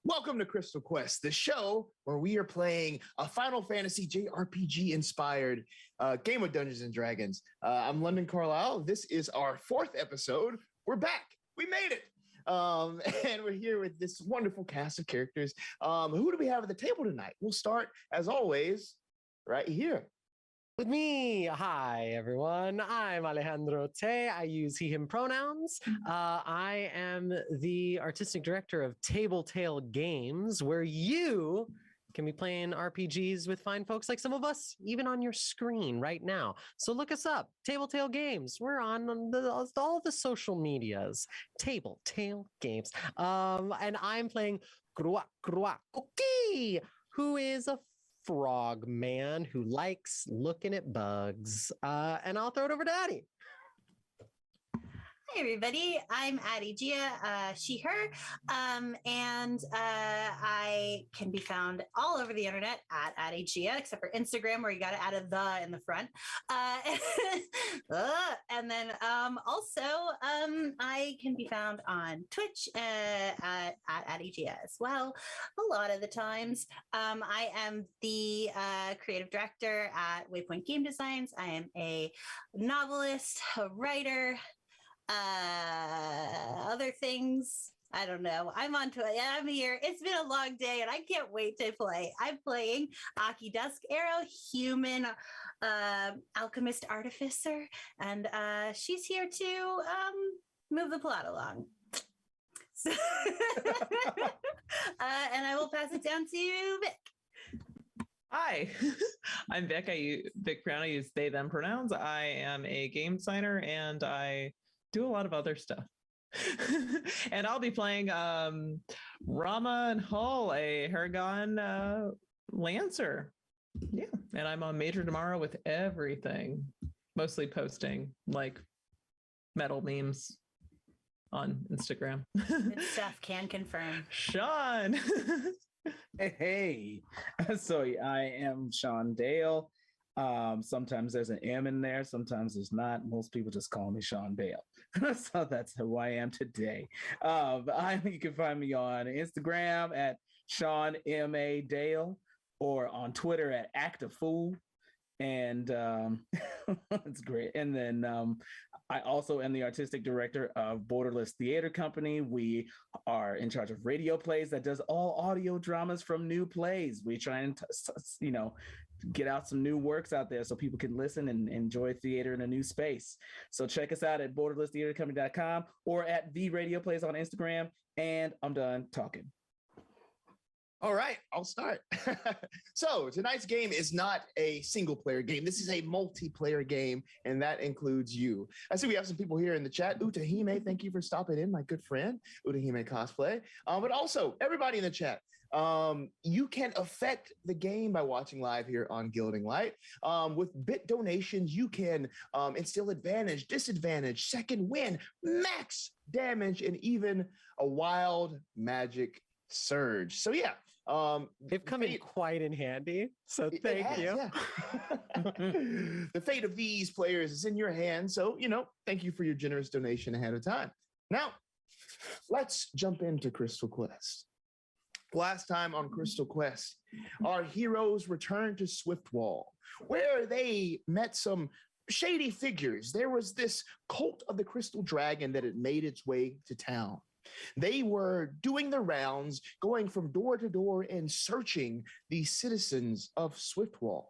Welcome to Crystal Quest, the show where we are playing a Final Fantasy JRPG-inspired game of Dungeons & Dragons. I'm London Carlisle. This is our fourth episode. We're back. We made it. And we're here with this wonderful cast of characters. Who do we have at the table tonight? We'll start, as always, right here. With me. Hi, everyone. I'm Alejandro Te. I use he, him pronouns. I am the artistic director of Tabletail Games, where you can be playing RPGs with fine folks like some of us, even on your screen right now. So look us up, Tabletail Games. We're on all the social medias, Tabletail Games. And I'm playing Krua Cookie, who is a frog man who likes looking at bugs. And I'll throw it over to Addie. Hi, everybody. I'm Addie Gia, she, her, and I can be found all over the internet at Addie Gia, except for Instagram, where you got to add a "the" in the front. And then also, I can be found on Twitch at Addie Gia as well. A lot of the times, I am the creative director at Waypoint Game Designs. I am a novelist, a writer. Other things, I don't know. I'm here. It's been a long day and I can't wait to play. I'm playing Aki Dusk Arrow, human alchemist artificer, and she's here to move the plot along. So and I will pass it down to Vic. Hi, I'm Vic. Vic Brown. I use they, them pronouns. I am a game designer and I do a lot of other stuff. And I'll be playing Rama and Hull, a Haragon Lancer. Yeah, and I'm on Major tomorrow with everything, mostly posting like metal memes on Instagram. Good stuff, can confirm. Sean. Hey, so I am Sean Dale. Sometimes there's an M in there, sometimes there's not. Most people just call me Sean Dale. So that's who I am today. You can find me on Instagram at Sean M.A. Dale or on Twitter at ActaFool. And it's great. And then I also am the artistic director of Borderless Theater Company. We are in charge of radio plays that does all audio dramas from new plays. We try and, get out some new works out there so people can listen and enjoy theater in a new space. So check us out at borderlesstheatercompany.com or at The Radio Plays on Instagram. And I'm done talking. All right, I'll start. So tonight's game is not a single player game. This is a multiplayer game, and that includes you. I see we have some people here in the chat. Utahime, thank you for stopping in, my good friend, Utahime Cosplay. But also, everybody in the chat, you can affect the game by watching live here on Gilding Light. With bit donations, you can instill advantage, disadvantage, second win, max damage, and even a wild magic surge. So yeah. They've come in quite in handy, so thank you. Yeah. The fate of these players is in your hands, so, thank you for your generous donation ahead of time. Now, let's jump into Crystal Quest. Last time on Crystal Quest, our heroes returned to Swiftwall, where they met some shady figures. There was this cult of the Crystal Dragon that had made its way to town. They were doing the rounds, going from door to door and searching the citizens of Swiftwall.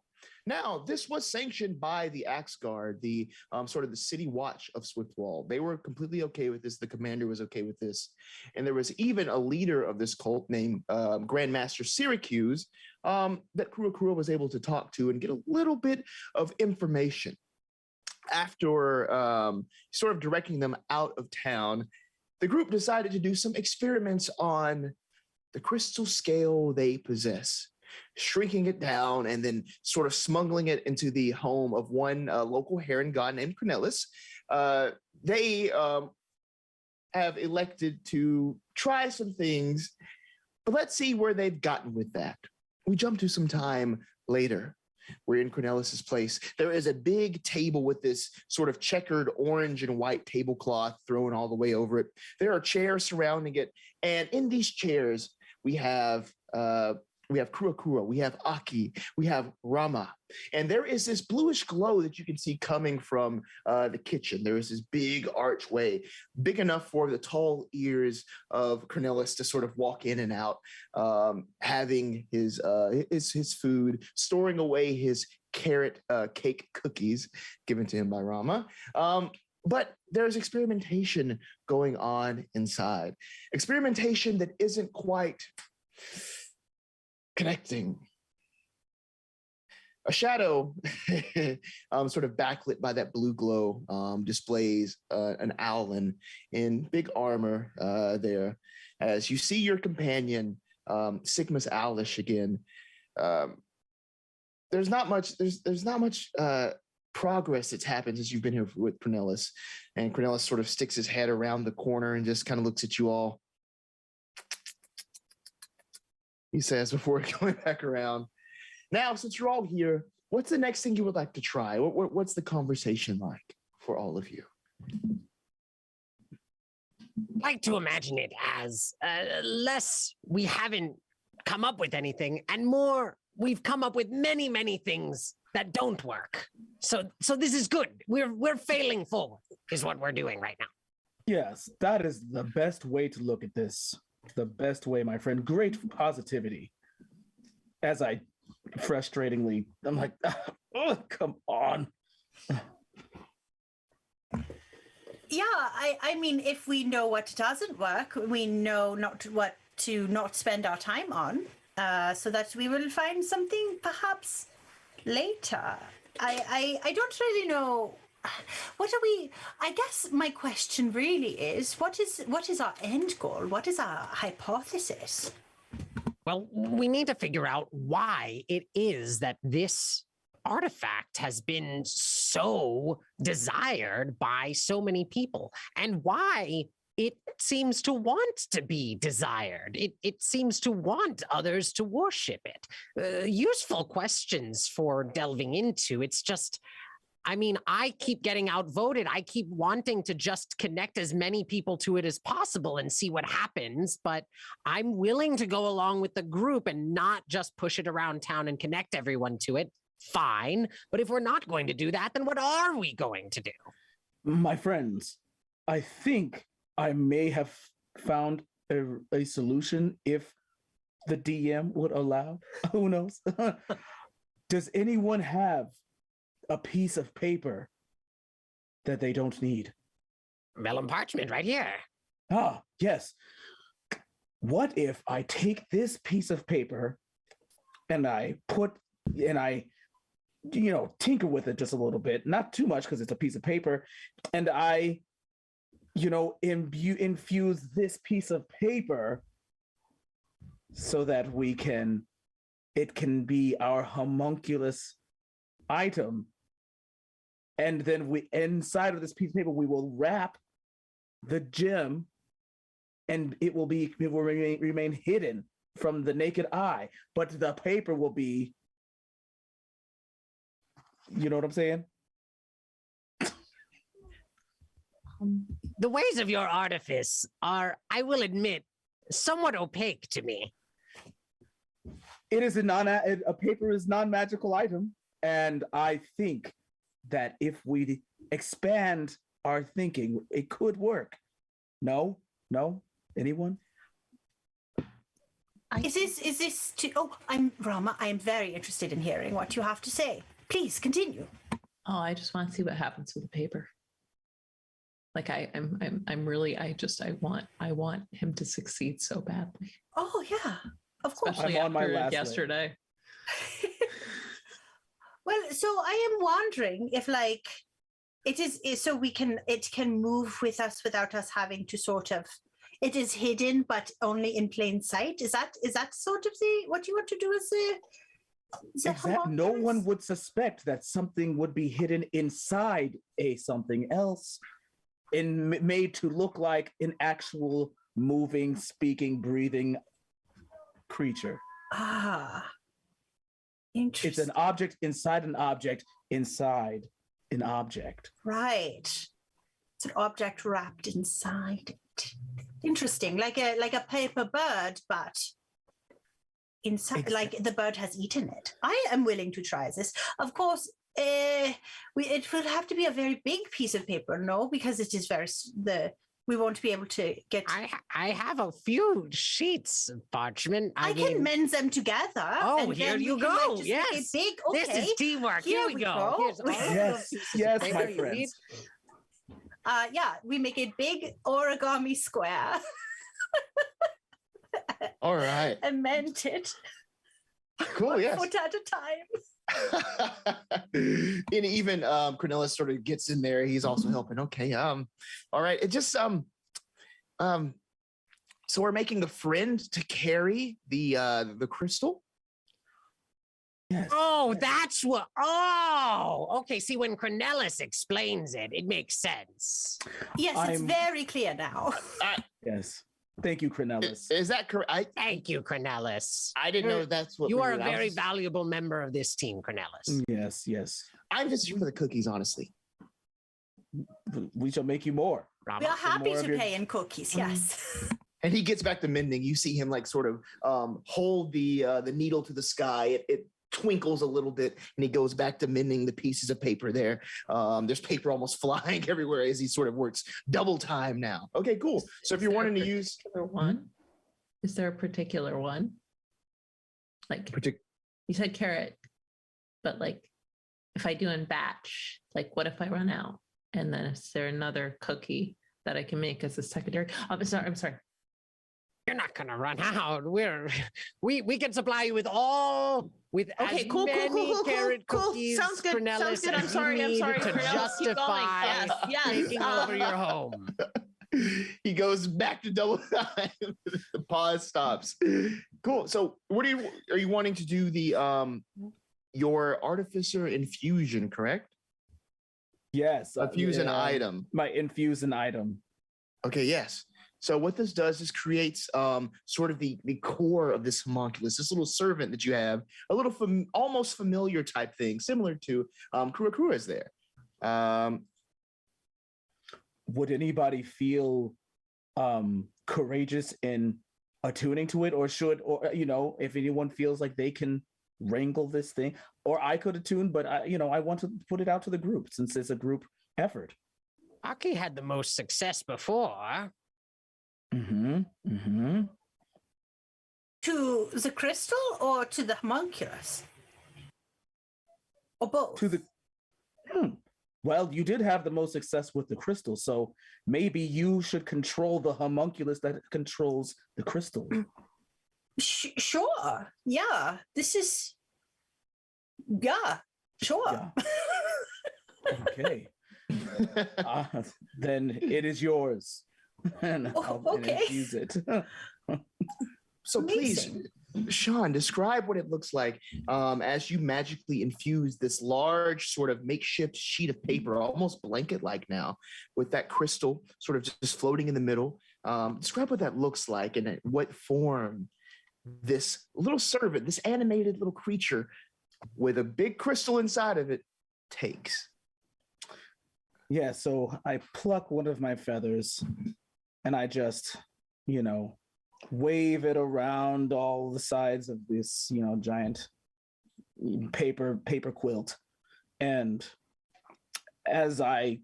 Now, this was sanctioned by the Axe Guard, the sort of the city watch of Swiftwall. They were completely okay with this. The commander was okay with this. And there was even a leader of this cult named Grandmaster Syracuse that Krua was able to talk to and get a little bit of information. After sort of directing them out of town, the group decided to do some experiments on the crystal scale they possess, shrinking it down and then sort of smuggling it into the home of one local heron god named Cornelis. They have elected to try some things, but let's see where they've gotten with that. We jump to some time later. We're in Cornelis's place. There is a big table with this sort of checkered orange and white tablecloth thrown all the way over it. There are chairs surrounding it. And in these chairs, we have Kurakura, we have Aki, we have Rama, and there is this bluish glow that you can see coming from the kitchen. There is this big archway, big enough for the tall ears of Cornelis to sort of walk in and out, having his food, storing away his carrot cake cookies given to him by Rama. But there's experimentation going on inside. Experimentation that isn't quite connecting. A shadow, sort of backlit by that blue glow, displays an owlin in big armor there. As you see your companion, Sigmas Owlish again. There's not much progress that's happened since you've been here with Cornelis. And Cornelis sort of sticks his head around the corner and just kind of looks at you all. He says before going back around. Now, since you're all here, what's the next thing you would like to try? What's the conversation like for all of you? I like to imagine it as less we haven't come up with anything, and more we've come up with many, many things that don't work. So this is good. We're failing forward is what we're doing right now. Yes, that is the best way to look at this. The best way, my friend. Great positivity. As I frustratingly, I'm like, oh, come on. Yeah, I mean, if we know what doesn't work, we know what to not spend our time on, so that we will find something perhaps later. I don't really know. What are we? I guess my question really is, what is our end goal? What is our hypothesis? Well, we need to figure out why it is that this artifact has been so desired by so many people, and why it seems to want to be desired. It seems to want others to worship it. Useful questions for delving into. It's just, I mean, I keep getting outvoted. I keep wanting to just connect as many people to it as possible and see what happens, but I'm willing to go along with the group and not just push it around town and connect everyone to it. Fine. But if we're not going to do that, then what are we going to do? My friends, I think I may have found a solution if the DM would allow. Who knows? Does anyone have a piece of paper that they don't need? Vellum parchment right here. Ah, yes. What if I take this piece of paper and I tinker with it just a little bit, not too much because it's a piece of paper, and I, infuse this piece of paper so that it can be our homunculus item. And then inside of this piece of paper, we will wrap the gem, and it will remain hidden from the naked eye, but the paper will be, you know what I'm saying? The ways of your artifice are, I will admit, somewhat opaque to me. It is a paper is non-magical item, and I think that if we expand our thinking, it could work. No, anyone? Is this to? Oh, I'm Rama. I am very interested in hearing what you have to say. Please continue. Oh, I just want to see what happens with the paper. Like I want him to succeed so badly. Oh yeah, of course. Especially I'm on my after last yesterday. Well, so I am wondering if it can move with us without us having to sort of. It is hidden, but only in plain sight. Is that sort of what you want to do? Is that no one would suspect that something would be hidden inside something else, and made to look like an actual moving, speaking, breathing creature. Ah, interesting. It's an object inside an object inside an object. Right. It's an object wrapped inside it. Interesting, like a paper bird, but inside, like the bird has eaten it. I am willing to try this. Of course, it will have to be a very big piece of paper, no, because it is we won't be able to get. I have a few sheets of parchment. I can mend them together. Oh, and here then you we can, go. just yes. make a big, okay. This is teamwork. Here we go. Here's all Yes, the pieces yes, of paper my you friends. need. Yeah, we make a big origami square All right. and mend it Cool. Yes. foot at a time. And even Cornelis sort of gets in there. He's also helping. Okay. All right. It just so we're making a friend to carry the crystal. Yes. Oh, that's what. Oh, okay. See, when Cornelis explains it, it makes sense. Yes, it's very clear now. Yes. Thank you, Cornelis. Is that correct? Thank you, Cornelis. I didn't know that's what You we are were- a I was very just- valuable member of this team, Cornelis. Yes, yes. I'm just here for the cookies, honestly. We shall make you more. We are happy more of to your- pay in cookies, yes. And he gets back to mending. You see him like sort of hold the needle to the sky. It twinkles a little bit, and he goes back to mending the pieces of paper there. There's paper almost flying everywhere as he sort of works double time now. Okay, cool. So if you're wanting to use one, is there a particular one? Like you said carrot, but like if I do in batch, like what if I run out? And then is there another cookie that I can make as a secondary? Oh, I'm sorry. You're not gonna run out. We can supply you with Okay, cool, carrot cool. cookies. Sounds good. Cornelis, Sounds good. I'm as sorry. you I'm need sorry. to Cornelis, keep going. justify Yes. taking over your home. he goes back to double time. The pause stops. Cool. So what are you wanting to do the your artificer infusion, correct? Yes. Infuse an item. My infuse an item. Okay, yes. So what this does is creates sort of the core of this homunculus, this little servant that you have, a little almost familiar type thing, similar to Kura is there. Would anybody feel courageous in attuning to it, or if anyone feels like they can wrangle this thing, or I could attune, but I want to put it out to the group since it's a group effort. Aki had the most success before. To the crystal or to the homunculus? Or both? Well, you did have the most success with the crystal, so maybe you should control the homunculus that controls the crystal. Sure. Yeah. This is. Yeah. Sure. Yeah. Okay. Then it is yours. And I'll infuse it. So please, Sean, describe what it looks like as you magically infuse this large sort of makeshift sheet of paper, almost blanket-like now, with that crystal sort of just floating in the middle. Describe what that looks like and what form this little servant, this animated little creature with a big crystal inside of it takes. Yeah, so I pluck one of my feathers and I just, wave it around all the sides of this, giant paper quilt. And as I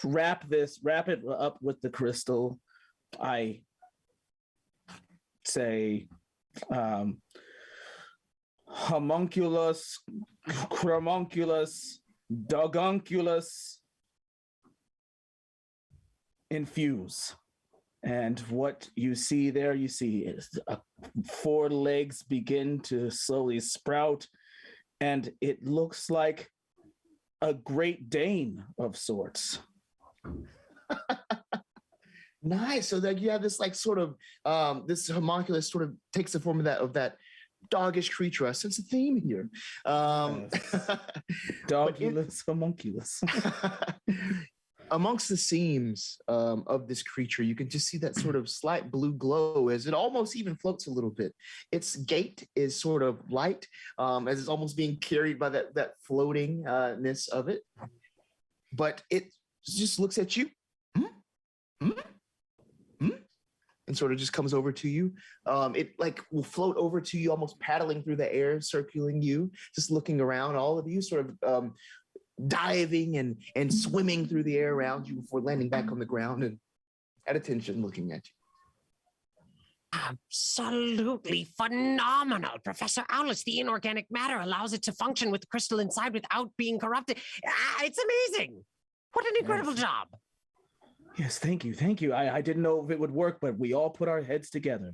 wrap it up with the crystal, I say, homunculus, cromunculus, dogunculus, infuse. And what you see there, is 4 legs begin to slowly sprout, and it looks like a Great Dane of sorts. Nice. So that you have this sort of this homunculus sort of takes the form of that doggish creature. I sense a theme here. Dogulus homunculus. Amongst the seams of this creature, you can just see that sort of slight blue glow as it almost even floats a little bit. Its gait is sort of light as it's almost being carried by that floatingness of it. But it just looks at you and and sort of just comes over to you. It like will float over to you, almost paddling through the air, circling you, just looking around, all of you sort of diving and swimming through the air around you before landing back on the ground and at attention looking at you. Absolutely phenomenal, Professor Owlis. The inorganic matter allows it to function with the crystal inside without being corrupted. It's amazing. What an incredible job. Yes, thank you. Thank you. I didn't know if it would work, but we all put our heads together.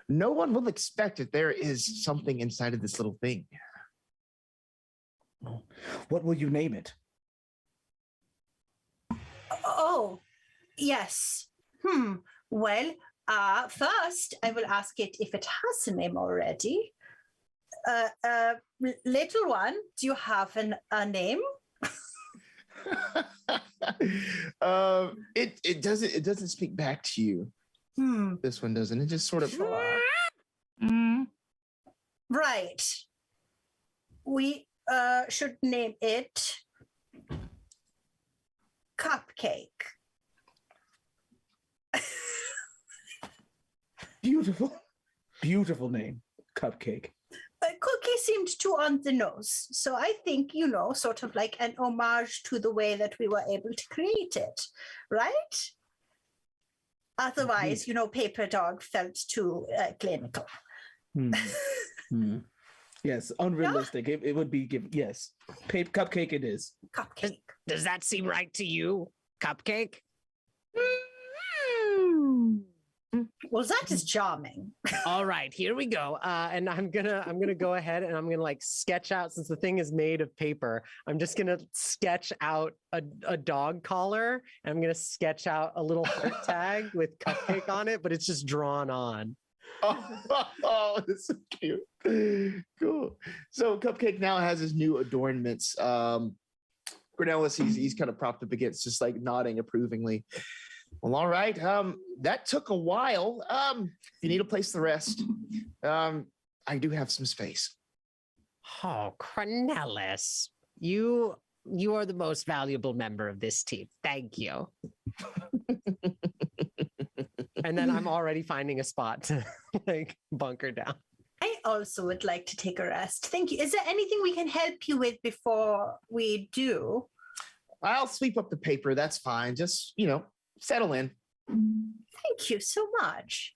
No one will expect that there is something inside of this little thing. What will you name it? Oh, yes. Well, first, I will ask it if it has a name already. Little one, do you have a name? It doesn't speak back to you. This one doesn't. It just sort of. Right. We should name it Cupcake. Beautiful name, Cupcake. Cookie seemed too on the nose, so I think, sort of like an homage to the way that we were able to create it, right? Otherwise, Paper Dog felt too clinical. Yes, unrealistic. Yeah. It would be yes. Cupcake it is. Cupcake. Does that seem right to you, Cupcake? Well, that is charming. All right, here we go. And I'm gonna go ahead and I'm gonna like sketch out, since the thing is made of paper. I'm just gonna sketch out a dog collar. And I'm gonna sketch out a little heart tag with Cupcake on it, but it's just drawn on. Oh, that's so cute. Cool. So Cupcake now has his new adornments. Cornelis, he's kind of propped up against, just like nodding approvingly. Well, all right. That took a while. If you need a place to rest, I do have some space. Oh, Cornelis, you are the most valuable member of this team. Thank you. And then I'm already finding a spot to like bunker down. I also would like to take a rest. Thank you. Is there anything we can help you with before we do? I'll sweep up the paper. That's fine. Just, settle in. Thank you so much.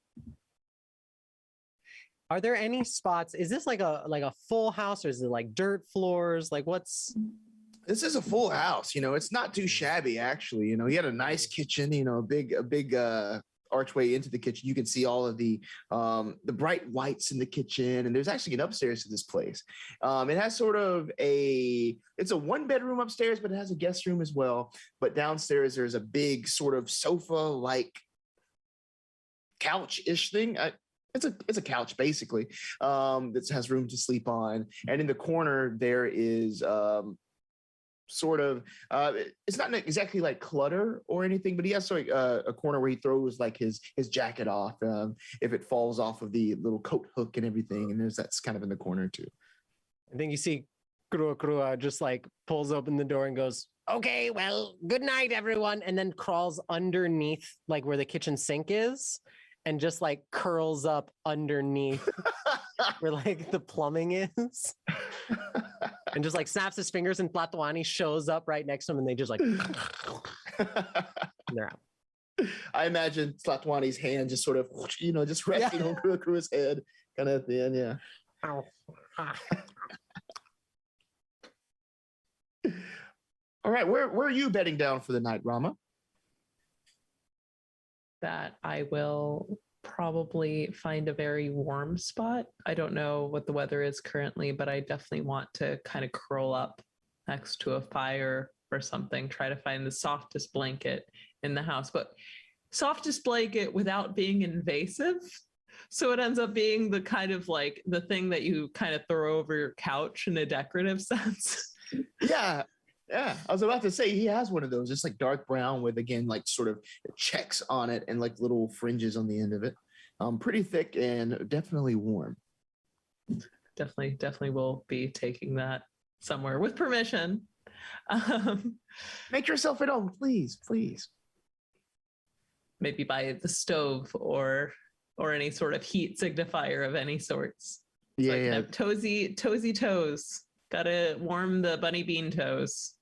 Are there any spots? Is this like a full house, or is it like dirt floors? Like what's? This is a full house. It's not too shabby actually. He had a nice kitchen. A big archway into the kitchen. You can see all of the bright whites in the kitchen, and there's actually an upstairs to this place. It has sort of it's a 1-bedroom upstairs, but it has a guest room as well. But downstairs there's a big sort of sofa-like couch-ish thing. It's a couch basically that has room to sleep on, and in the corner there is sort of it's not exactly like clutter or anything, but he has sort of a corner where he throws like his jacket off if it falls off of the little coat hook and everything, and that's kind of in the corner too. I think you see Krua just like pulls open the door and goes, "Okay, well, good night, everyone," and then crawls underneath like where the kitchen sink is and just like curls up underneath where like the plumbing is. And just like snaps his fingers, and Tlatoani shows up right next to him, and they just like and they're out. I imagine Tlatoani's hand just sort of, just resting on Krua's head, kind of at the end, yeah. All right, where are you bedding down for the night, Rama? That I will probably find a very warm spot. I don't know what the weather is currently, but I definitely want to kind of curl up next to a fire or something, try to find the softest blanket in the house, but softest blanket without being invasive. So it ends up being the kind of like the thing that you kind of throw over your couch in a decorative sense. Yeah. I was about to say he has one of those. It's like dark brown with, again, like sort of checks on it and like little fringes on the end of it. Pretty thick and definitely warm. Definitely will be taking that somewhere with permission. Make yourself at home, please. maybe by the stove or any sort of heat signifier of any sorts. So I can have toesy toes. Gotta warm the bunny bean toes.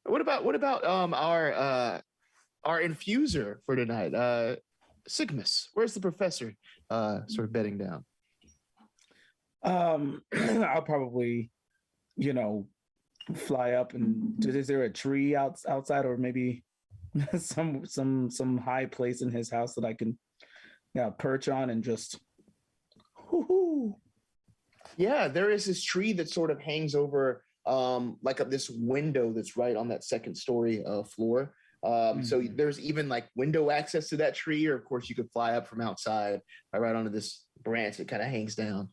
What about our infuser for tonight? Sigmus, where's the professor sort of bedding down? I'll probably, fly up and is there a tree outside or maybe some high place in his house that I can perch on and just whoo-hoo. Yeah, there is this tree that sort of hangs over this window that's right on that second story floor. So there's even like window access to that tree, or of course you could fly up from outside right onto this branch that kind of hangs down.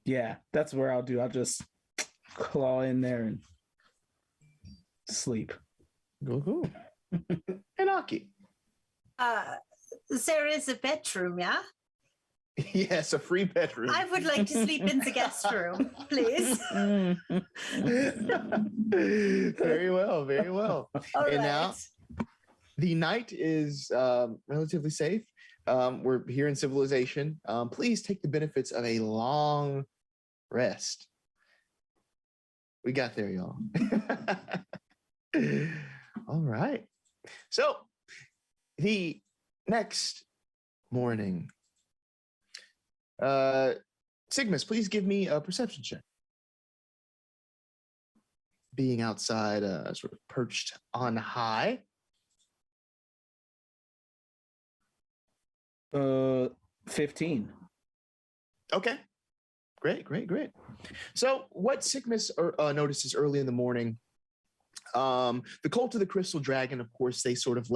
Yeah, that's where I'll just claw in there and sleep. Woohoo. And Aki. There is a bedroom, yeah? Yes, a free bedroom. I would like to sleep in the guest room, please. Very well, very well. All and right. now the night is relatively safe. We're here in civilization. Please take the benefits of a long rest. We got there, y'all. All right. So the next morning, Sigmus, please give me a perception check. Being outside, sort of perched on high. 15. Okay. Great. So what Sigmus notices early in the morning, the cult of the Crystal Dragon, of course, they sort of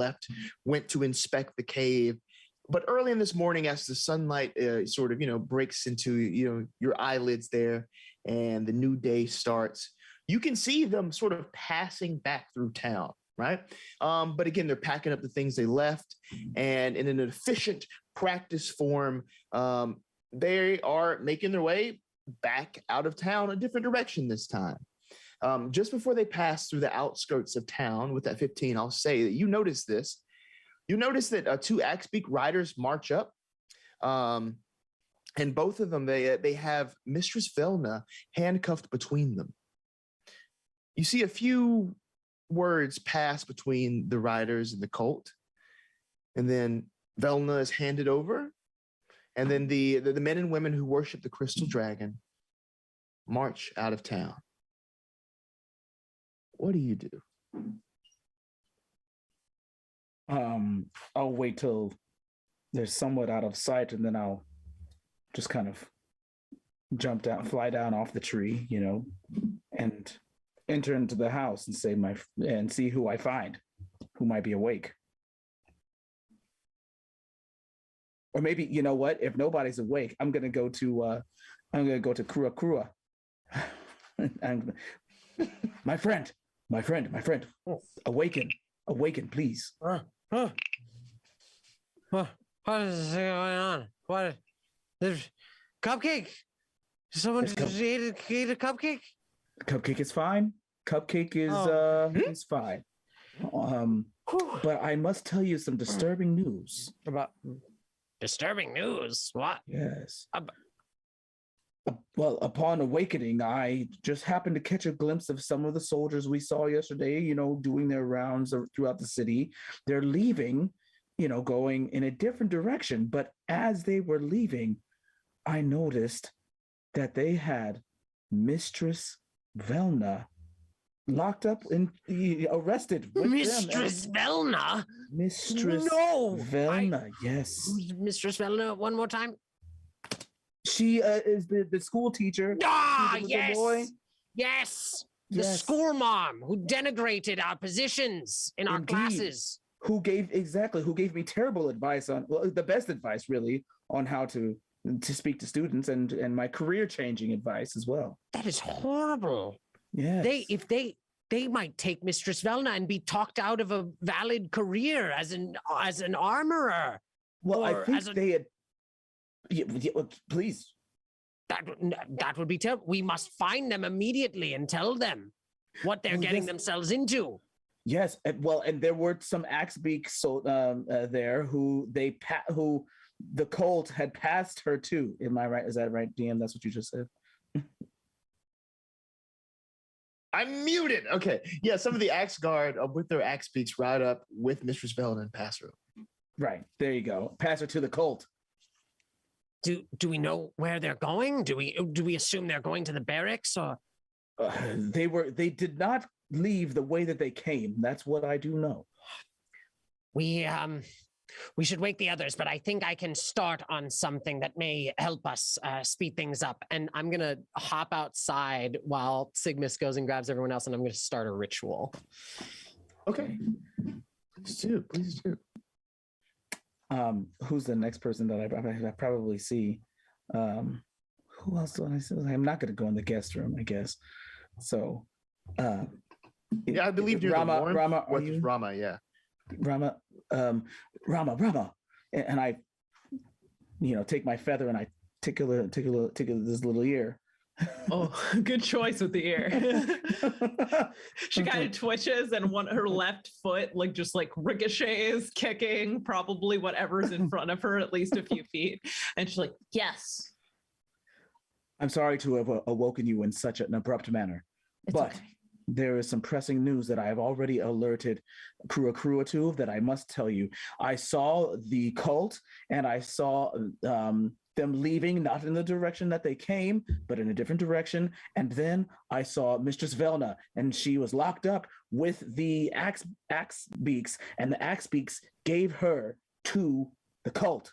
went to inspect the cave. But early in this morning, as the sunlight breaks into, your eyelids there and the new day starts, you can see them sort of passing back through town, right? But again, they're packing up the things they left, and in an efficient practice form, they are making their way back out of town, a different direction this time. Just before they pass through the outskirts of town with that 15, I'll say that you notice this. You notice that two Axbeak riders march up, and both of them, they have Mistress Velna handcuffed between them. You see a few words pass between the riders and the cult, and then Velna is handed over, and then the men and women who worship the Crystal Dragon march out of town. What do you do? I'll wait till they're somewhat out of sight, and then I'll just kind of fly down off the tree, and enter into the house and see who I find, who might be awake. Or maybe, you know what? If nobody's awake, I'm gonna go to Krua Krua. My friend, awaken, please. What is going on? What? There's cupcake. Someone ate a cupcake. Cupcake is fine. Cupcake is fine. But I must tell you some disturbing news. About disturbing news? What? Yes. Well, upon awakening, I just happened to catch a glimpse of some of the soldiers we saw yesterday, doing their rounds throughout the city. They're leaving, going in a different direction. But as they were leaving, I noticed that they had Mistress Velna locked up and arrested. Mistress Velna? Mistress Velna, yes. Who's Mistress Velna? One more time. She is the school teacher. Yes. Boy. Yes. The school mom who denigrated our positions in our classes. Who gave me terrible advice the best advice really on how to speak to students and my career changing advice as well. That is horrible. Yeah. They might take Mistress Velna and be talked out of a valid career as an armorer. Well, I think they had. Yeah, please. That would be terrible. We must find them immediately and tell them what they're getting themselves into. Yes, and there were some Axbeaks there who who the cult had passed her to. Am I right? Is that right, DM? That's what you just said. I'm muted. Okay. Yeah, some of the Axe Guard with their axe beaks ride up with Mistress Velna and pass her. Right. There you go. Pass her to the cult. Do we know where they're going? Do we assume they're going to the barracks or? They did not leave the way that they came. That's what I do know. We should wake the others, but I think I can start on something that may help us speed things up. And I'm going to hop outside while Sigmus goes and grabs everyone else, and I'm going to start a ritual. Okay. Please do. Please do. Who's the next person that I probably see? Who else do I see? I'm not going to go in the guest room, I guess. So, yeah, I believe you're Rama. the Rama, are you? you? Rama, yeah. Rama, and I, take my feather and I tickle this little ear. Oh, good choice with the ear. She kind of twitches, and her left foot just ricochets, kicking probably whatever's in front of her at least a few feet, and she's like, "Yes." I'm sorry to have awoken you in such an abrupt manner, but okay. There is some pressing news that I have already alerted Krua to that I must tell you. I saw the cult and I saw them leaving, not in the direction that they came, but in a different direction. And then I saw Mistress Velna, and she was locked up with the axe beaks, and the axe beaks gave her to the cult.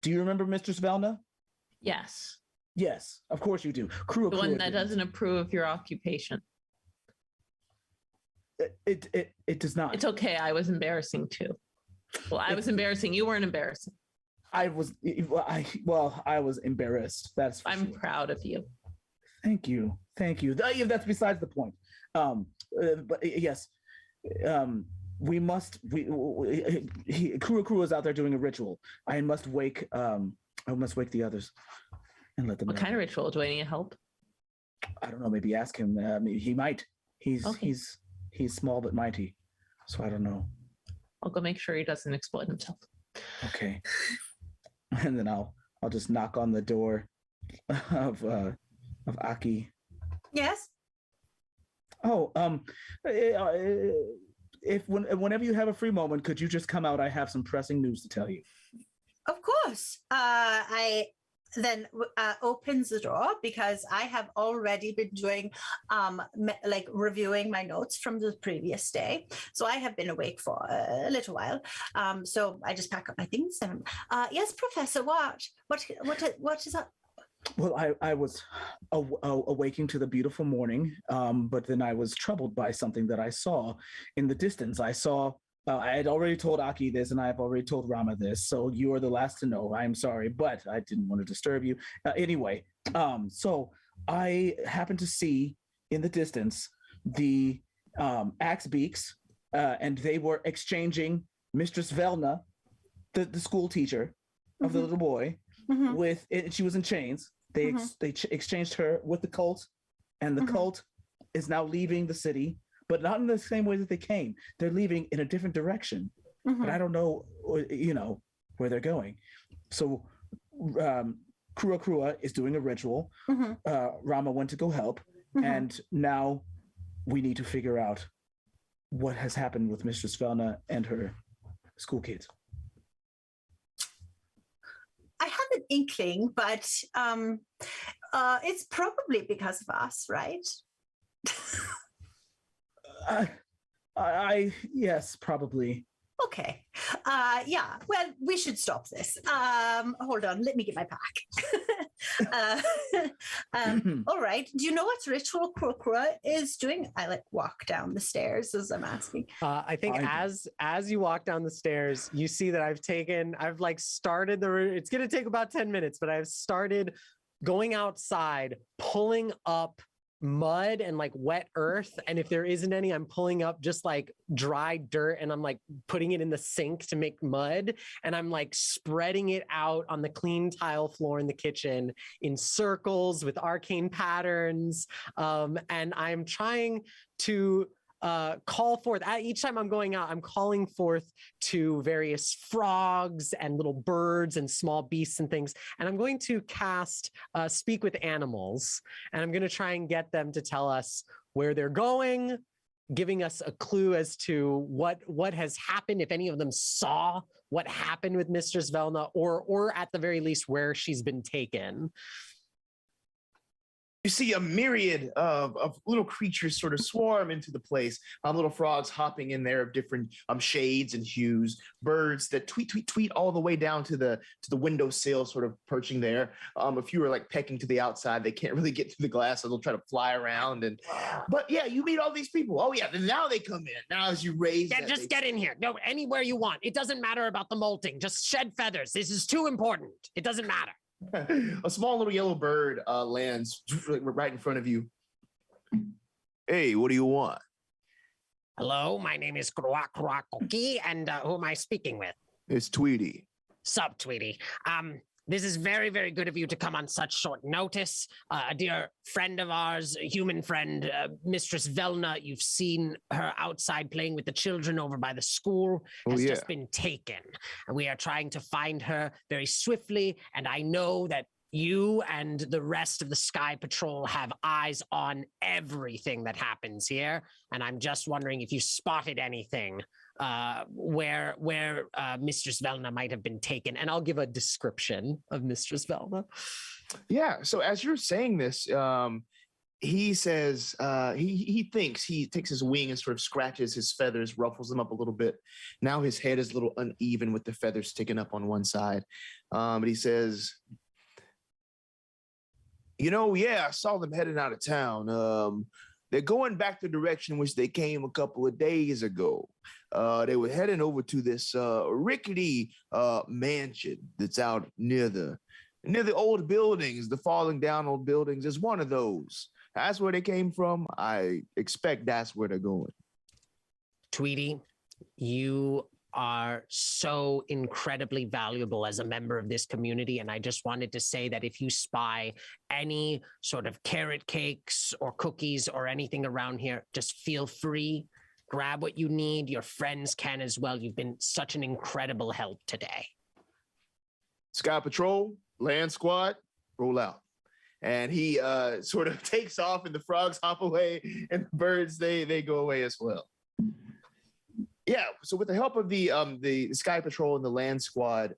Do you remember Mistress Velna? Yes. Yes, of course you do. The one that doesn't approve of your occupation. It does not. It's okay. I was embarrassing too. Well, I was embarrassing. You weren't embarrassing. I was embarrassed. I'm proud of you. Thank you. That's besides the point. But yes, we must. Kuru is out there doing a ritual. I must wake the others and let them know. What kind of ritual? Do I need help? I don't know. Maybe ask him. He might. He's small but mighty, so I don't know. I'll go make sure he doesn't exploit himself. Okay. And then I'll just knock on the door of Aki. Yes. Oh, whenever you have a free moment, could you just come out? I have some pressing news to tell you. Of course. I then opens the door because I have already been doing reviewing my notes from the previous day. So I have been awake for a little while. So I just pack up my things and yes, Professor, what is up? Well, I was awaking to the beautiful morning, but then I was troubled by something that I saw in the distance. I saw I had already told Aki this, and I have already told Rama this, so you are the last to know. I'm sorry, but I didn't want to disturb you. Anyway, so I happened to see in the distance the axe beaks, and they were exchanging Mistress Velna, the school teacher of the little boy, with it. She was in chains. They exchanged her with the cult, and the cult is now leaving the city. But not in the same way that they came. They're leaving in a different direction. But I don't know, where they're going. So Krua is doing a ritual. Rama went to go help. And now we need to figure out what has happened with Mistress Velna and her school kids. I have an inkling, but it's probably because of us, right? Yes, probably. Okay. Yeah. Well, we should stop this. Hold on. Let me get my pack. All right. Do you know what ritual Krua is doing? I walk down the stairs as I'm asking. I think as you walk down the stairs, you see that I've started it's going to take about 10 minutes, but I've started going outside, pulling up mud and wet earth, and if there isn't any, I'm pulling up just dry dirt and I'm putting it in the sink to make mud, and I'm spreading it out on the clean tile floor in the kitchen in circles with arcane patterns, and I'm trying to call forth. Each time I'm going out, I'm calling forth to various frogs and little birds and small beasts and things. And I'm going to cast Speak with Animals. And I'm going to try and get them to tell us where they're going, giving us a clue as to what has happened, if any of them saw what happened with Mistress Velna, or at the very least where she's been taken. You see a myriad of little creatures sort of swarm into the place. Little frogs hopping in there of different shades and hues. Birds that tweet all the way down to the windowsill, sort of perching there. A few are like pecking to the outside. They can't really get through the glass, so they'll try to fly around. But yeah, you meet all these people. Oh yeah, then now they come in. Now as you raise, Yeah, just get in here. No, anywhere you want. It doesn't matter about the molting. Just shed feathers. This is too important. It doesn't matter. A small little yellow bird lands right in front of you. Hey, what do you want? Hello, my name is Kroakoki, and who am I speaking with? It's Tweety. Sup, Tweety. This is very, very good of you to come on such short notice. A dear friend of ours, a human friend, Mistress Velna, you've seen her outside playing with the children over by the school, has just been taken. And we are trying to find her very swiftly. And I know that you and the rest of the Sky Patrol have eyes on everything that happens here. And I'm just wondering if you spotted anything where Mistress Velna might have been taken. And I'll give a description of Mistress Velna. Yeah. So as you're saying this, he says he thinks, he takes his wing and sort of scratches his feathers, ruffles them up a little bit. Now his head is a little uneven with the feathers sticking up on one side. But he says, I saw them heading out of town. They're going back the direction in which they came a couple of days ago. They were heading over to this rickety mansion that's out near the old buildings, the falling down old buildings. Is one of those. That's where they came from. I expect that's where they're going. Tweety, you are so incredibly valuable as a member of this community. And I just wanted to say that if you spy any sort of carrot cakes or cookies or anything around here, just feel free, grab what you need. Your friends can as well. You've been such an incredible help today. Sky Patrol, Land Squad, roll out. And he sort of takes off, and the frogs hop away, and the birds, they go away as well. Yeah, so with the help of the Sky Patrol and the Land Squad,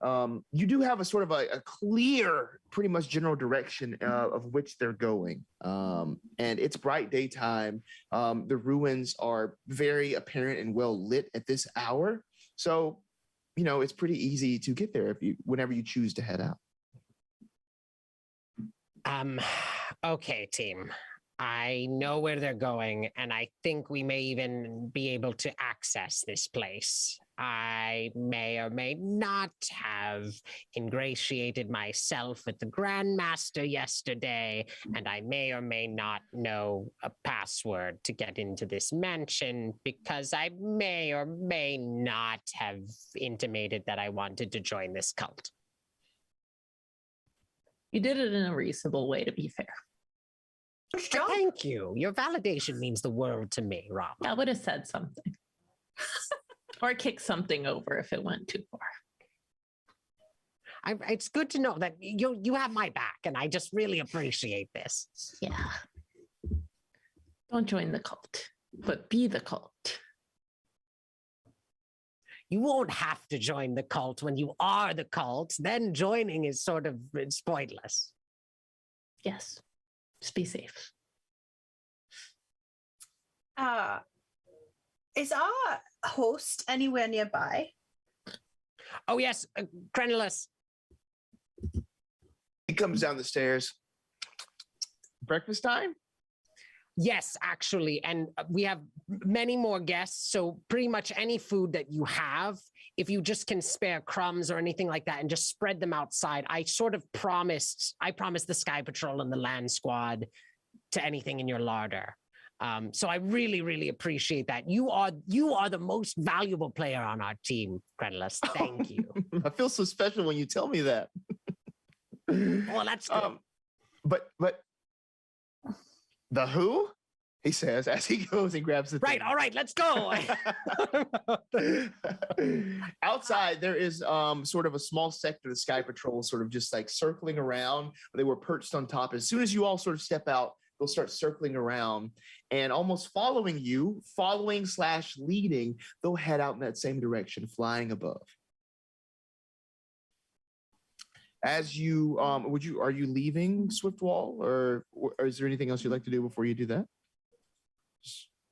you do have a sort of a clear, pretty much general direction of which they're going. And it's bright daytime. The ruins are very apparent and well lit at this hour. So, it's pretty easy to get there whenever you choose to head out. Okay, team. I know where they're going, and I think we may even be able to access this place. I may or may not have ingratiated myself with the Grandmaster yesterday, and I may or may not know a password to get into this mansion because I may or may not have intimated that I wanted to join this cult. You did it in a reasonable way, to be fair. Thank you. Your validation means the world to me, Rob. I would have said something. Or kick something over if it went too far. It's good to know that you have my back, and I just really appreciate this. Yeah. Don't join the cult, but be the cult. You won't have to join the cult when you are the cult. Then joining is it's pointless. Yes. Just be safe. Is our host anywhere nearby? Oh, yes, Crenulus. He comes down the stairs. Breakfast time? Yes, actually. And we have many more guests. So pretty much any food that you have, if you just can spare crumbs or anything like that and just spread them outside. I promised the Sky Patrol and the Land Squad to anything in your larder. So I really, really appreciate that. You are the most valuable player on our team, Crenulus. Thank you. I feel so special when you tell me that. Well, that's good. But the who? he says as he goes and grabs the Right. thing. All right. Let's go. Outside, there is sort of a small sector of the Sky Patrol sort of just like circling around. They were perched on top. As soon as you all sort of step out, they'll start circling around and almost following you, following/leading, they'll head out in that same direction, flying above. As you are you leaving Swiftwall, or is there anything else you'd like to do before you do that?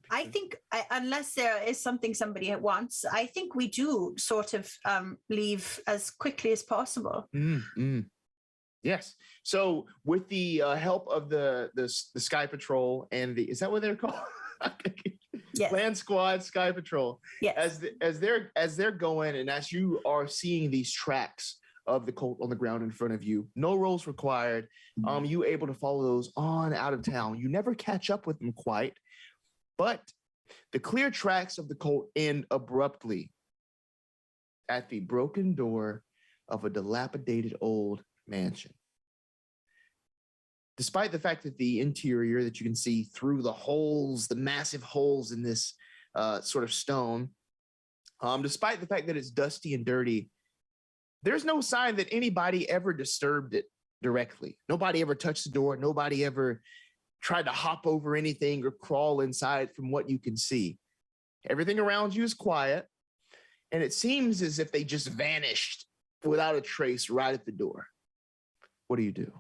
I think unless there is something somebody wants, I think we do sort of leave as quickly as possible. Yes. So with the help of the Sky Patrol and is that what they're called? Yes. Land Squad, Sky Patrol. Yes. As they're going, and as you are seeing these tracks of the Colt on the ground in front of you, no rolls required. You able to follow those on out of town. You never catch up with them quite, but the clear tracks of the Colt end abruptly at the broken door of a dilapidated old mansion. Despite the fact that the interior that you can see through the holes, the massive holes in this sort of stone, despite the fact that it's dusty and dirty, there's no sign that anybody ever disturbed it directly. Nobody ever touched the door. Nobody ever tried to hop over anything or crawl inside from what you can see. Everything around you is quiet, and it seems as if they just vanished without a trace right at the door. What do you do?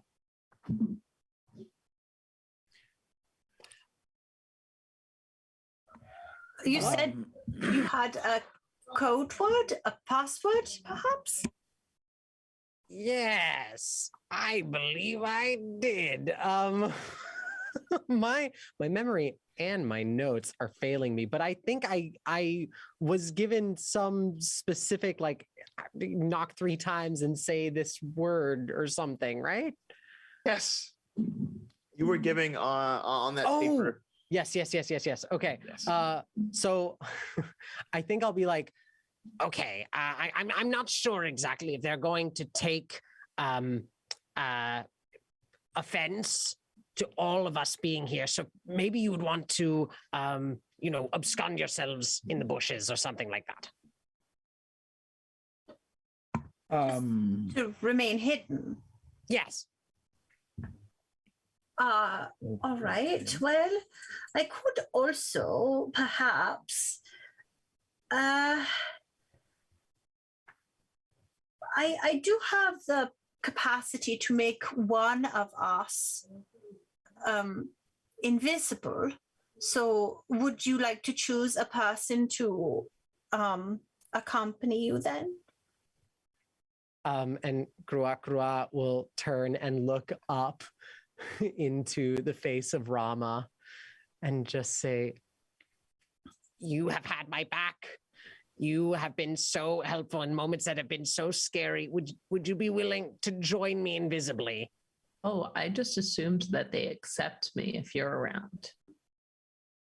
You said you had a code word, a password, perhaps? Yes, I believe I did. My memory and my notes are failing me, but I think I was given some specific, like, knock 3 times and say this word or something, right? Yes. You were giving on that paper. Yes. Okay. Yes. So I think I'll be like, okay, I'm not sure exactly if they're going to take offense to all of us being here. So maybe you would want to, abscond yourselves in the bushes or something like that. To remain hidden. Yes. All right. Well, I could also perhaps I do have the capacity to make one of us invisible. So would you like to choose a person to accompany you then? And Grua will turn and look up into the face of Rama and just say, "You have had my back. You have been so helpful in moments that have been so scary. Would you be willing to join me invisibly?" Oh, I just assumed that they accept me if you're around.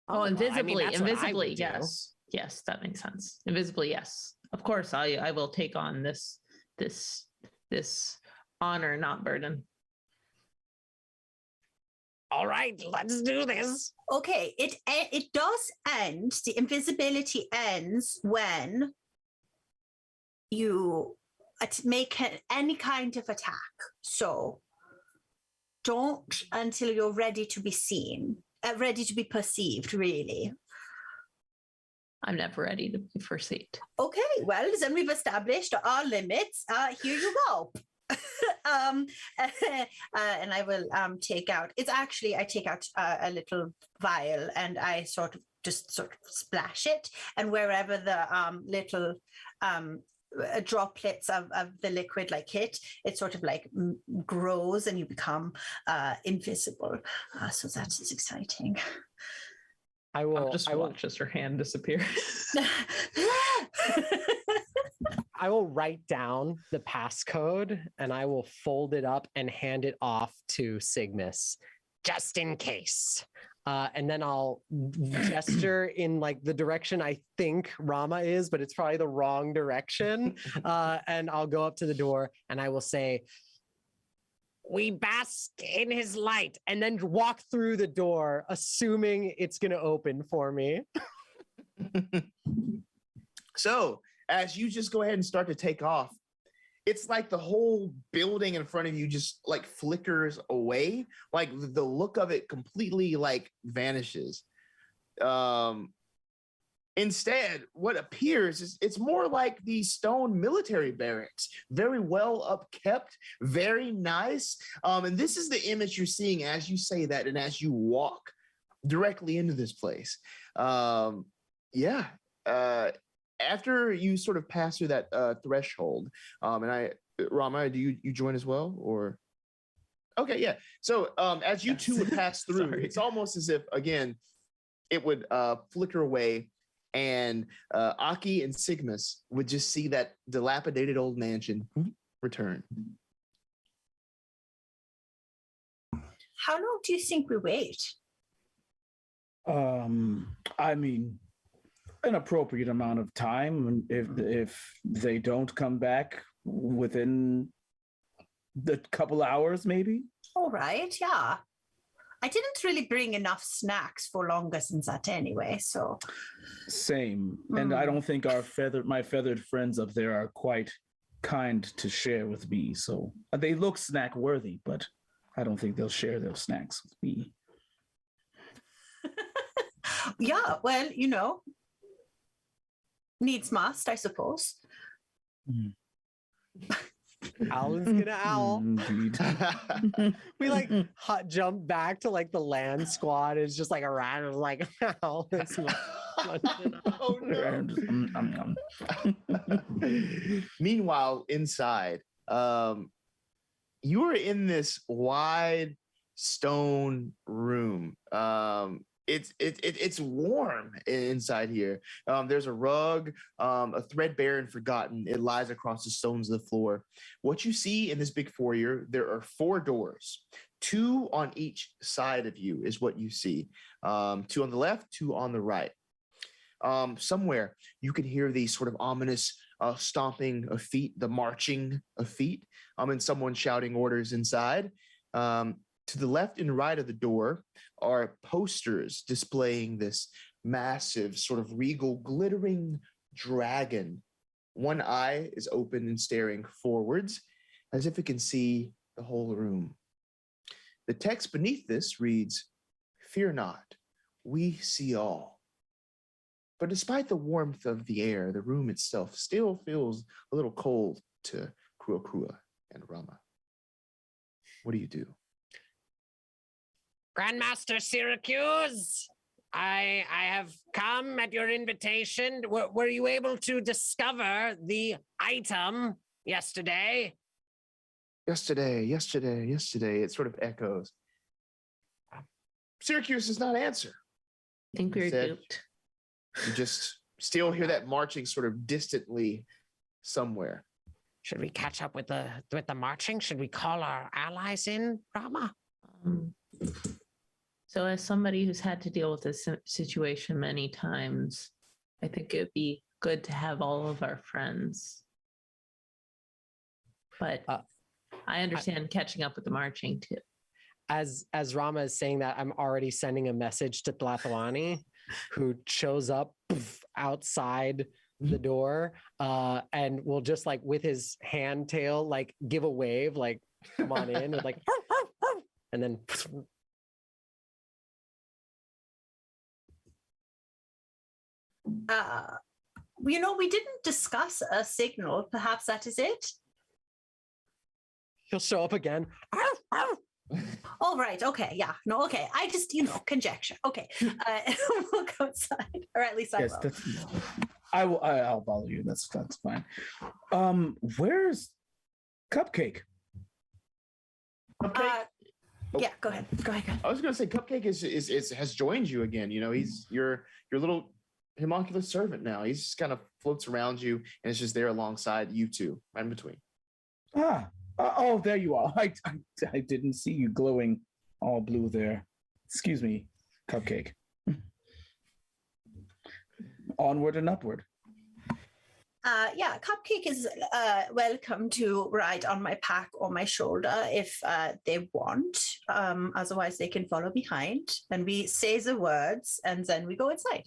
Oh, well, invisibly, that's what I invisibly, would do. yes. Yes, that makes sense. Invisibly, yes. Of course, I will take on this honor, not burden. All right, let's do this. Okay, it does end. The invisibility ends when you make any kind of attack. So don't until you're ready to be seen, ready to be perceived, really. I'm never ready to be perceived. Okay, well, then we've established our limits. Here you go. And I will take out, I take out a little vial and I sort of splash it, and wherever the little droplets of the liquid like hit, it sort of like grows and you become invisible. So that is exciting. I'll just watch as her hand disappears. I will write down the passcode and I will fold it up and hand it off to Sigmus, just in case. And then I'll gesture in like the direction I think Rama is, but it's probably the wrong direction. And I'll go up to the door and I will say, we bask in his light, and then walk through the door, assuming it's going to open for me. So as you just go ahead and start to take off, it's like the whole building in front of you just like flickers away. Like the look of it completely like vanishes. Instead, what appears is it's more like the stone military barracks, very well upkept, very nice. And this is the image you're seeing as you say that and as you walk directly into this place. Yeah. After you sort of pass through that threshold, Rama, do you join as well, or? Okay, yeah. So as you two would pass through, it's almost as if again it would flicker away, and Aki and Sigmus would just see that dilapidated old mansion return. How long do you think we wait? I mean, an appropriate amount of time. If they don't come back within the couple hours, maybe. All right, yeah. I didn't really bring enough snacks for longer than that anyway, so. Same. And I don't think my feathered friends up there are quite kind to share with me. So they look snack worthy, but I don't think they'll share their snacks with me. Yeah, well, needs must, I suppose. Alan's gonna owl. Indeed. We like hot jump back to like the land squad. It's just like a rat of like owl. Oh no. Meanwhile, inside, you are in this wide stone room. It's warm inside here. There's a rug, a threadbare and forgotten. It lies across the stones of the floor. What you see in this big foyer, there are 4 doors. 2 on each side of you is what you see. 2 on the left, 2 on the right. Somewhere you can hear the sort of ominous stomping of feet, the marching of feet, and someone shouting orders inside. To the left and right of the door are posters displaying this massive, sort of regal, glittering dragon. One eye is open and staring forwards, as if it can see the whole room. The text beneath this reads, "Fear not, we see all." But despite the warmth of the air, the room itself still feels a little cold to Krua and Rama. What do you do? Grandmaster Syracuse, I have come at your invitation. Were you able to discover the item yesterday? Yesterday. It sort of echoes. Syracuse does not answer. I think we're duped. You just still hear that marching sort of distantly somewhere. Should we catch up with the marching? Should we call our allies in, Rama? So as somebody who's had to deal with this situation many times, I think it'd be good to have all of our friends. But I understand catching up with the marching too. As Rama is saying that, I'm already sending a message to Tlathwani, who shows up outside the door and will just like with his hand tail like give a wave, like come on in, with like and then we didn't discuss a signal. Perhaps that is it. he'll show up again. All right. Okay. Yeah. No. Okay. I just, conjecture. Okay. We'll go outside, or at least I will. I'll follow you. That's fine. Where's Cupcake? Yeah. Go ahead. I was going to say Cupcake has joined you again. He's your little homunculus servant now. He's just kind of floats around you and is just there alongside you two, right in between. Oh, there you are. I didn't see you glowing all blue there. Excuse me, Cupcake. Onward and upward. Yeah, Cupcake is welcome to ride on my pack or my shoulder if they want. Otherwise, they can follow behind. And we say the words, and then we go inside.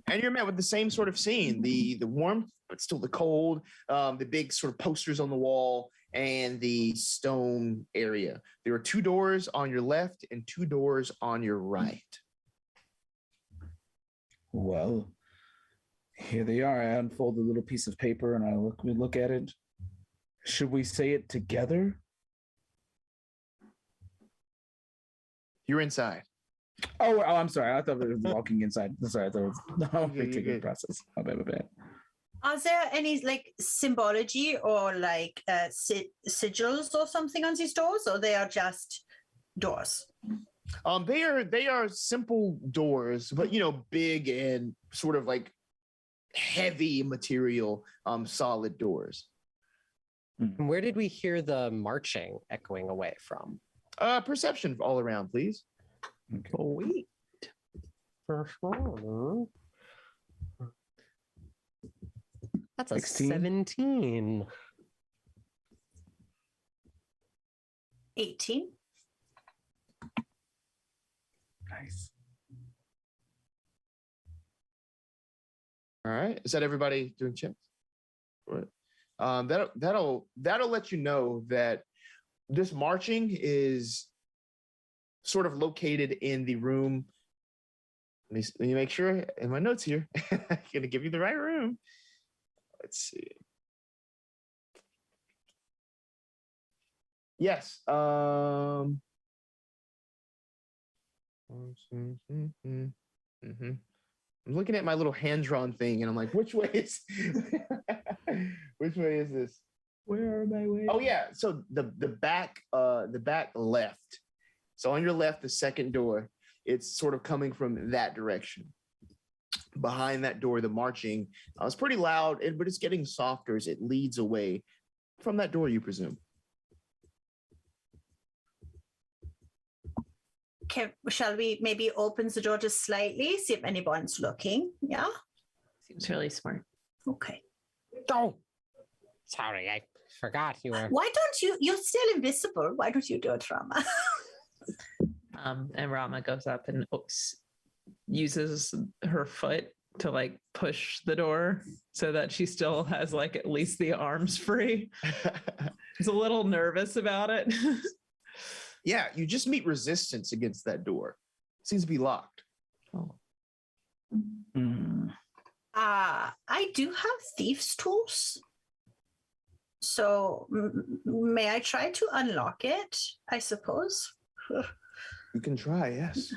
And you're met with the same sort of scene: the warmth, but still the cold. The big sort of posters on the wall, and the stone area. There are 2 doors on your left and 2 doors on your right. Well, here they are. I unfold a little piece of paper and we look at it. Should we say it together? You're inside. Oh, I'm sorry. I thought it was walking inside. Sorry, I thought it was You're good. process. My bad. Are there any like symbology or like sigils or something on these doors, or they are just doors? They are simple doors, but big and sort of like heavy material, solid doors. And where did we hear the marching echoing away from? Perception all around, please. Okay. Sweet. First one. That's a 16. 17. 18. Nice. All right. Is that everybody doing checks? Right. That'll let you know that this marching is sort of located in the room. Let me make sure in my notes here. I'm gonna give you the right room. Let's see. Yes. I'm looking at my little hand-drawn thing, and I'm like, which way is this? Where are my ways? Oh yeah, so the back left. So on your left, the second door, it's sort of coming from that direction. Behind that door, the marching is pretty loud, but it's getting softer as it leads away from that door, you presume. Shall we maybe open the door just slightly, see if anyone's looking? Yeah? Seems really smart. Okay. Oh, sorry, I forgot you were. Why don't you're still invisible. Why don't you do it, Rama? And Rama goes up and uses her foot to like push the door so that she still has like at least the arms free. She's a little nervous about it. Yeah, you just meet resistance against that door. It seems to be locked. Oh. I do have thieves' tools. So may I try to unlock it, I suppose? You can try, yes.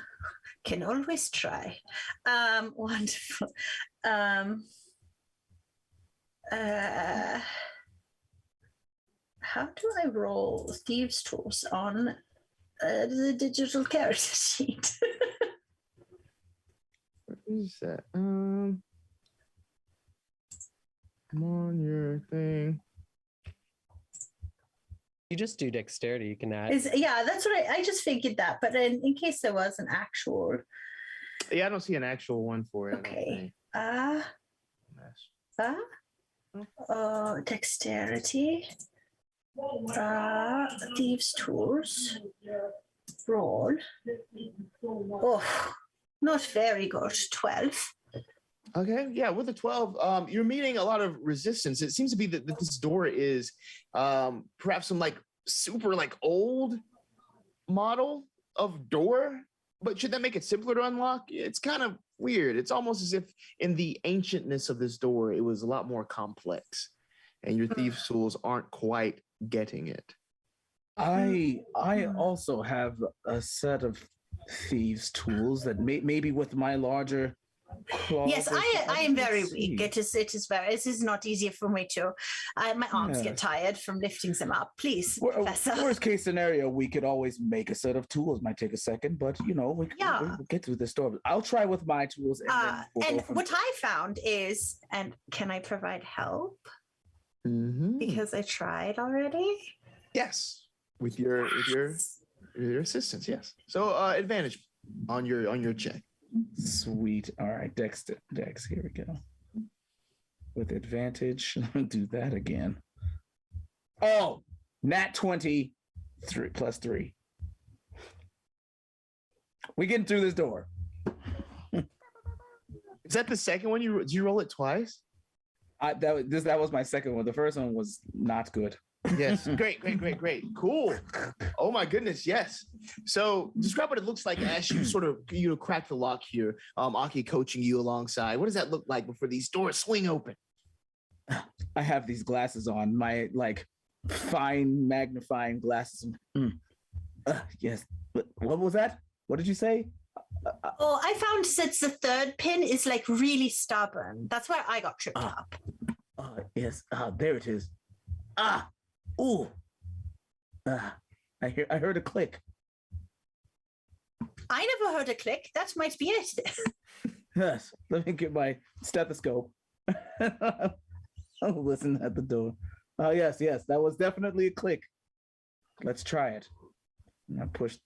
Can always try. Wonderful. How do I roll thieves' tools on the digital character sheet? What is that? Come on, your thing. You just do dexterity. You can add. Yeah, that's what I just figured that. But in case there was an actual. Yeah, I don't see an actual one for it. Okay. Dexterity. Thieves' tools. Roll. Oh, not very good. 12. Okay, yeah, with a 12, you're meeting a lot of resistance. It seems to be that this door is perhaps some like super like old model of door, but should that make it simpler to unlock? It's kind of weird. It's almost as if in the ancientness of this door, it was a lot more complex, and your thieves' tools aren't quite getting it. I also have a set of thieves' tools that maybe with my larger claws. Yes, I am very weak. It is not easier for me to. My arms get tired from lifting them up. Please, Professor. Worst case scenario, we could always make a set of tools. Might take a second, but we'll get through this door. I'll try with my tools. And what I found is, and can I provide help? Mm-hmm. Because I tried already. Yes, with your assistance. Yes. So advantage on your check. Sweet. All right, Dex. Here we go. with advantage. Do that again. Oh, nat 20 +3. We getting through this door. Is that the second one? Did you roll it twice? That was my second one. The first one was not good. Yes. Great. Cool. Oh my goodness. Yes. So describe what it looks like as you sort of crack the lock here. Aki coaching you alongside. What does that look like before these doors swing open? I have these glasses on, my like fine magnifying glasses. Yes. What was that? What did you say? Oh, I found that the third pin is like really stubborn. That's why I got tripped up. Yes. There it is. Ooh. I heard a click. I never heard a click. That might be it. Yes. Let me get my stethoscope. I'll listen at the door. Oh, yes. That was definitely a click. Let's try it. I pushed.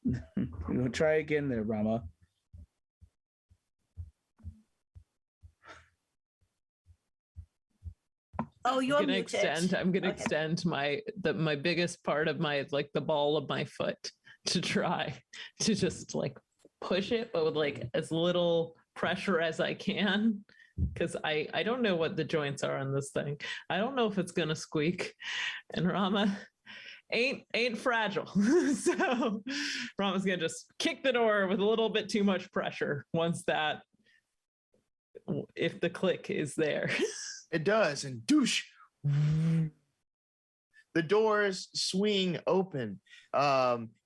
We'll try again there, Rama. Oh, you're I'm gonna muted. extend my biggest part of my like the ball of my foot to try to just like push it, but with like as little pressure as I can, because I don't know what the joints are on this thing. I don't know if it's gonna squeak, and Rama ain't fragile. So Rama's gonna just kick the door with a little bit too much pressure once that, if the click is there. It does, and douche. The doors swing open.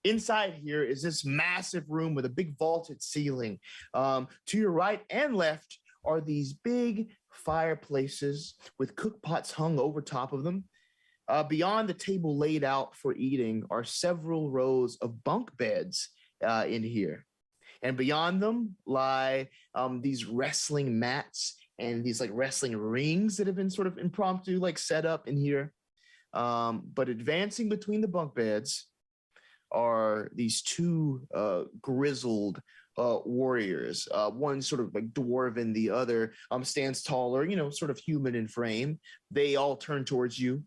Inside here is this massive room with a big vaulted ceiling. To your right and left are these big fireplaces with cook pots hung over top of them. Beyond the table laid out for eating are several rows of bunk beds in here. And beyond them lie these wrestling mats and these like wrestling rings that have been sort of impromptu like set up in here. But advancing between the bunk beds are these two grizzled warriors. One sort of like dwarven, the other stands taller, sort of human in frame. They all turn towards you,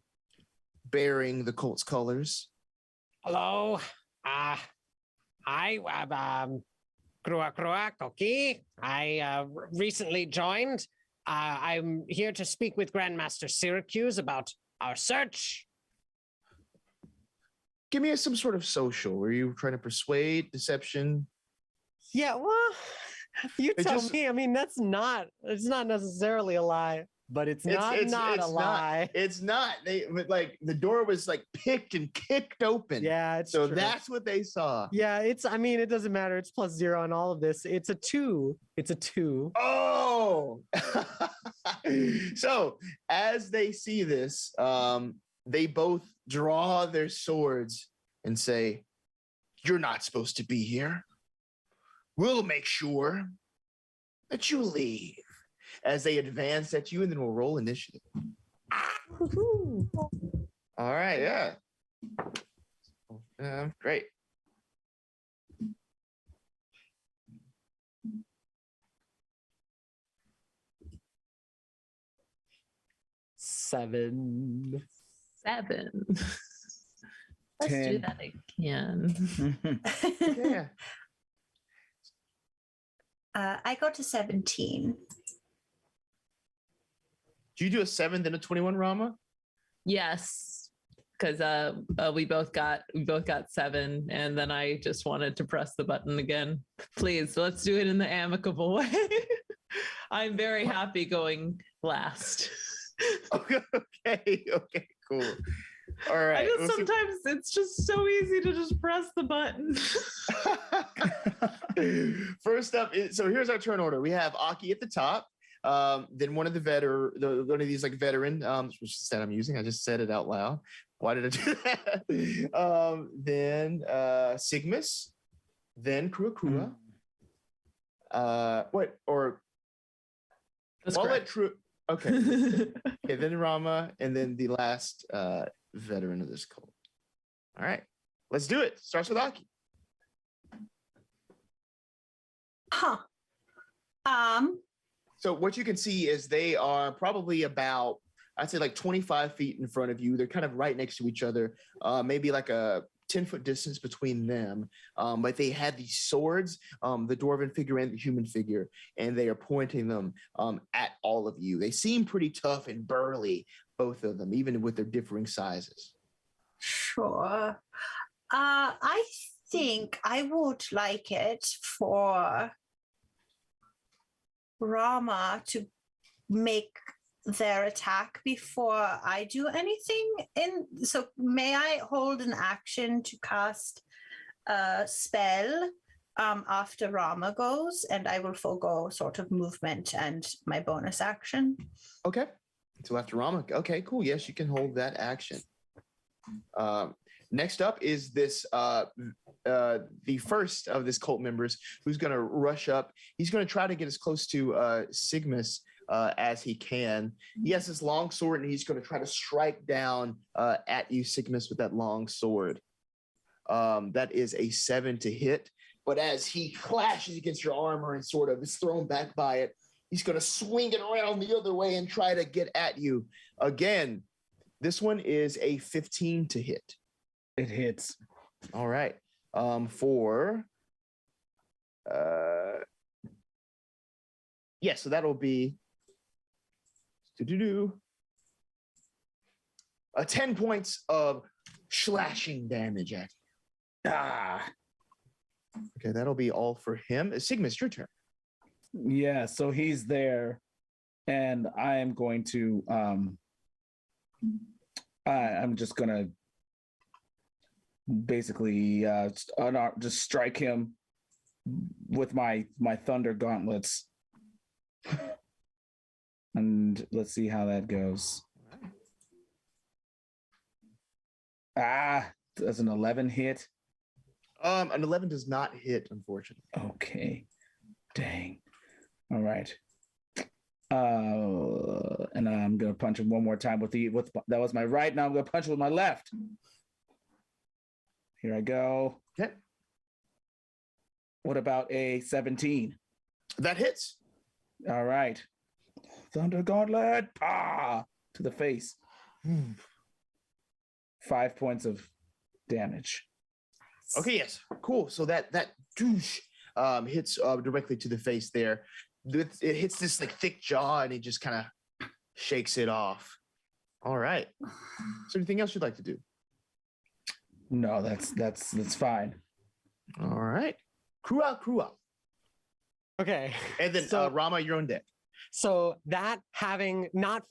bearing the Colt's colors. Hello. Hi. Krua, Koki. I recently joined. I'm here to speak with Grandmaster Syracuse about our search. Give me some sort of social. Were you trying to persuade, deception? Yeah, well, you tell me. I mean, it's not necessarily a lie, but it's not a lie. It's not. The door was like picked and kicked open. Yeah, it's so true. That's what they saw. Yeah, it doesn't matter. It's +0 on all of this. It's a 2. It's a 2. Oh. So as they see this, they both draw their swords and say, "You're not supposed to be here. We'll make sure that you leave." As they advance at you, and then we'll roll initiative. All right, yeah. Great. Seven. Let's 10. do that again. Yeah. I got to 17. Do you do a 7 then a 21, Rama? Yes, because we both got 7, and then I just wanted to press the button again. Please, let's do it in the amicable way. I'm very happy going last. Okay, cool. All right. Sometimes it's just so easy to just press the button. First up, so here's our turn order. We have Aki at the top. Then one of one of these like veteran, which is that I'm using. I just said it out loud. Why did I do that? Then Sigmus, then Krua. That's I'll correct. let Okay. Okay, then Rama, and then the last veteran of this cult. All right, let's do it. Starts with Aki. So what you can see is they are probably about, I'd say like 25 feet in front of you. They're kind of right next to each other, maybe like a 10-foot distance between them. But they had these swords, the dwarven figure and the human figure, and they are pointing them at all of you. They seem pretty tough and burly, both of them, even with their differing sizes. Sure. I think I would like it for Rama to make their attack before I do anything. So may I hold an action to cast a spell after Rama goes, and I will forego sort of movement and my bonus action. Okay. So after Rama, okay, cool. Yes, you can hold that action. Next up is this the first of this cult members who's going to rush up. He's going to try to get as close to Sigmus as he can. He has his long sword, and he's going to try to strike down at you, Sigmus, with that long sword. That is a 7 to hit. But as he clashes against your armor and sort of is thrown back by it, he's going to swing it around the other way and try to get at you. Again, this one is a 15 to hit. It hits. All right. So that'll be 10 points of slashing damage at you. Okay, that'll be all for him. Sigmus, your turn. Yeah, so he's there, and I am going to I'm just gonna basically just strike him with my thunder gauntlets, and let's see how that goes. Does an 11 hit? An 11 does not hit, unfortunately. Okay, dang. All right. And I'm gonna punch him one more time with that was my right. Now I'm gonna punch him with my left. Here I go. Okay. What about a 17? That hits. All right. Thunder Gauntlet. To the face. 5 points of damage. Okay, yes. Cool. So that douche hits directly to the face there. It hits this like thick jaw, and it just kind of shakes it off. All right. So anything else you'd like to do? No, that's fine. All right. Crew out. Okay. And then Rama, you're on deck. So that having not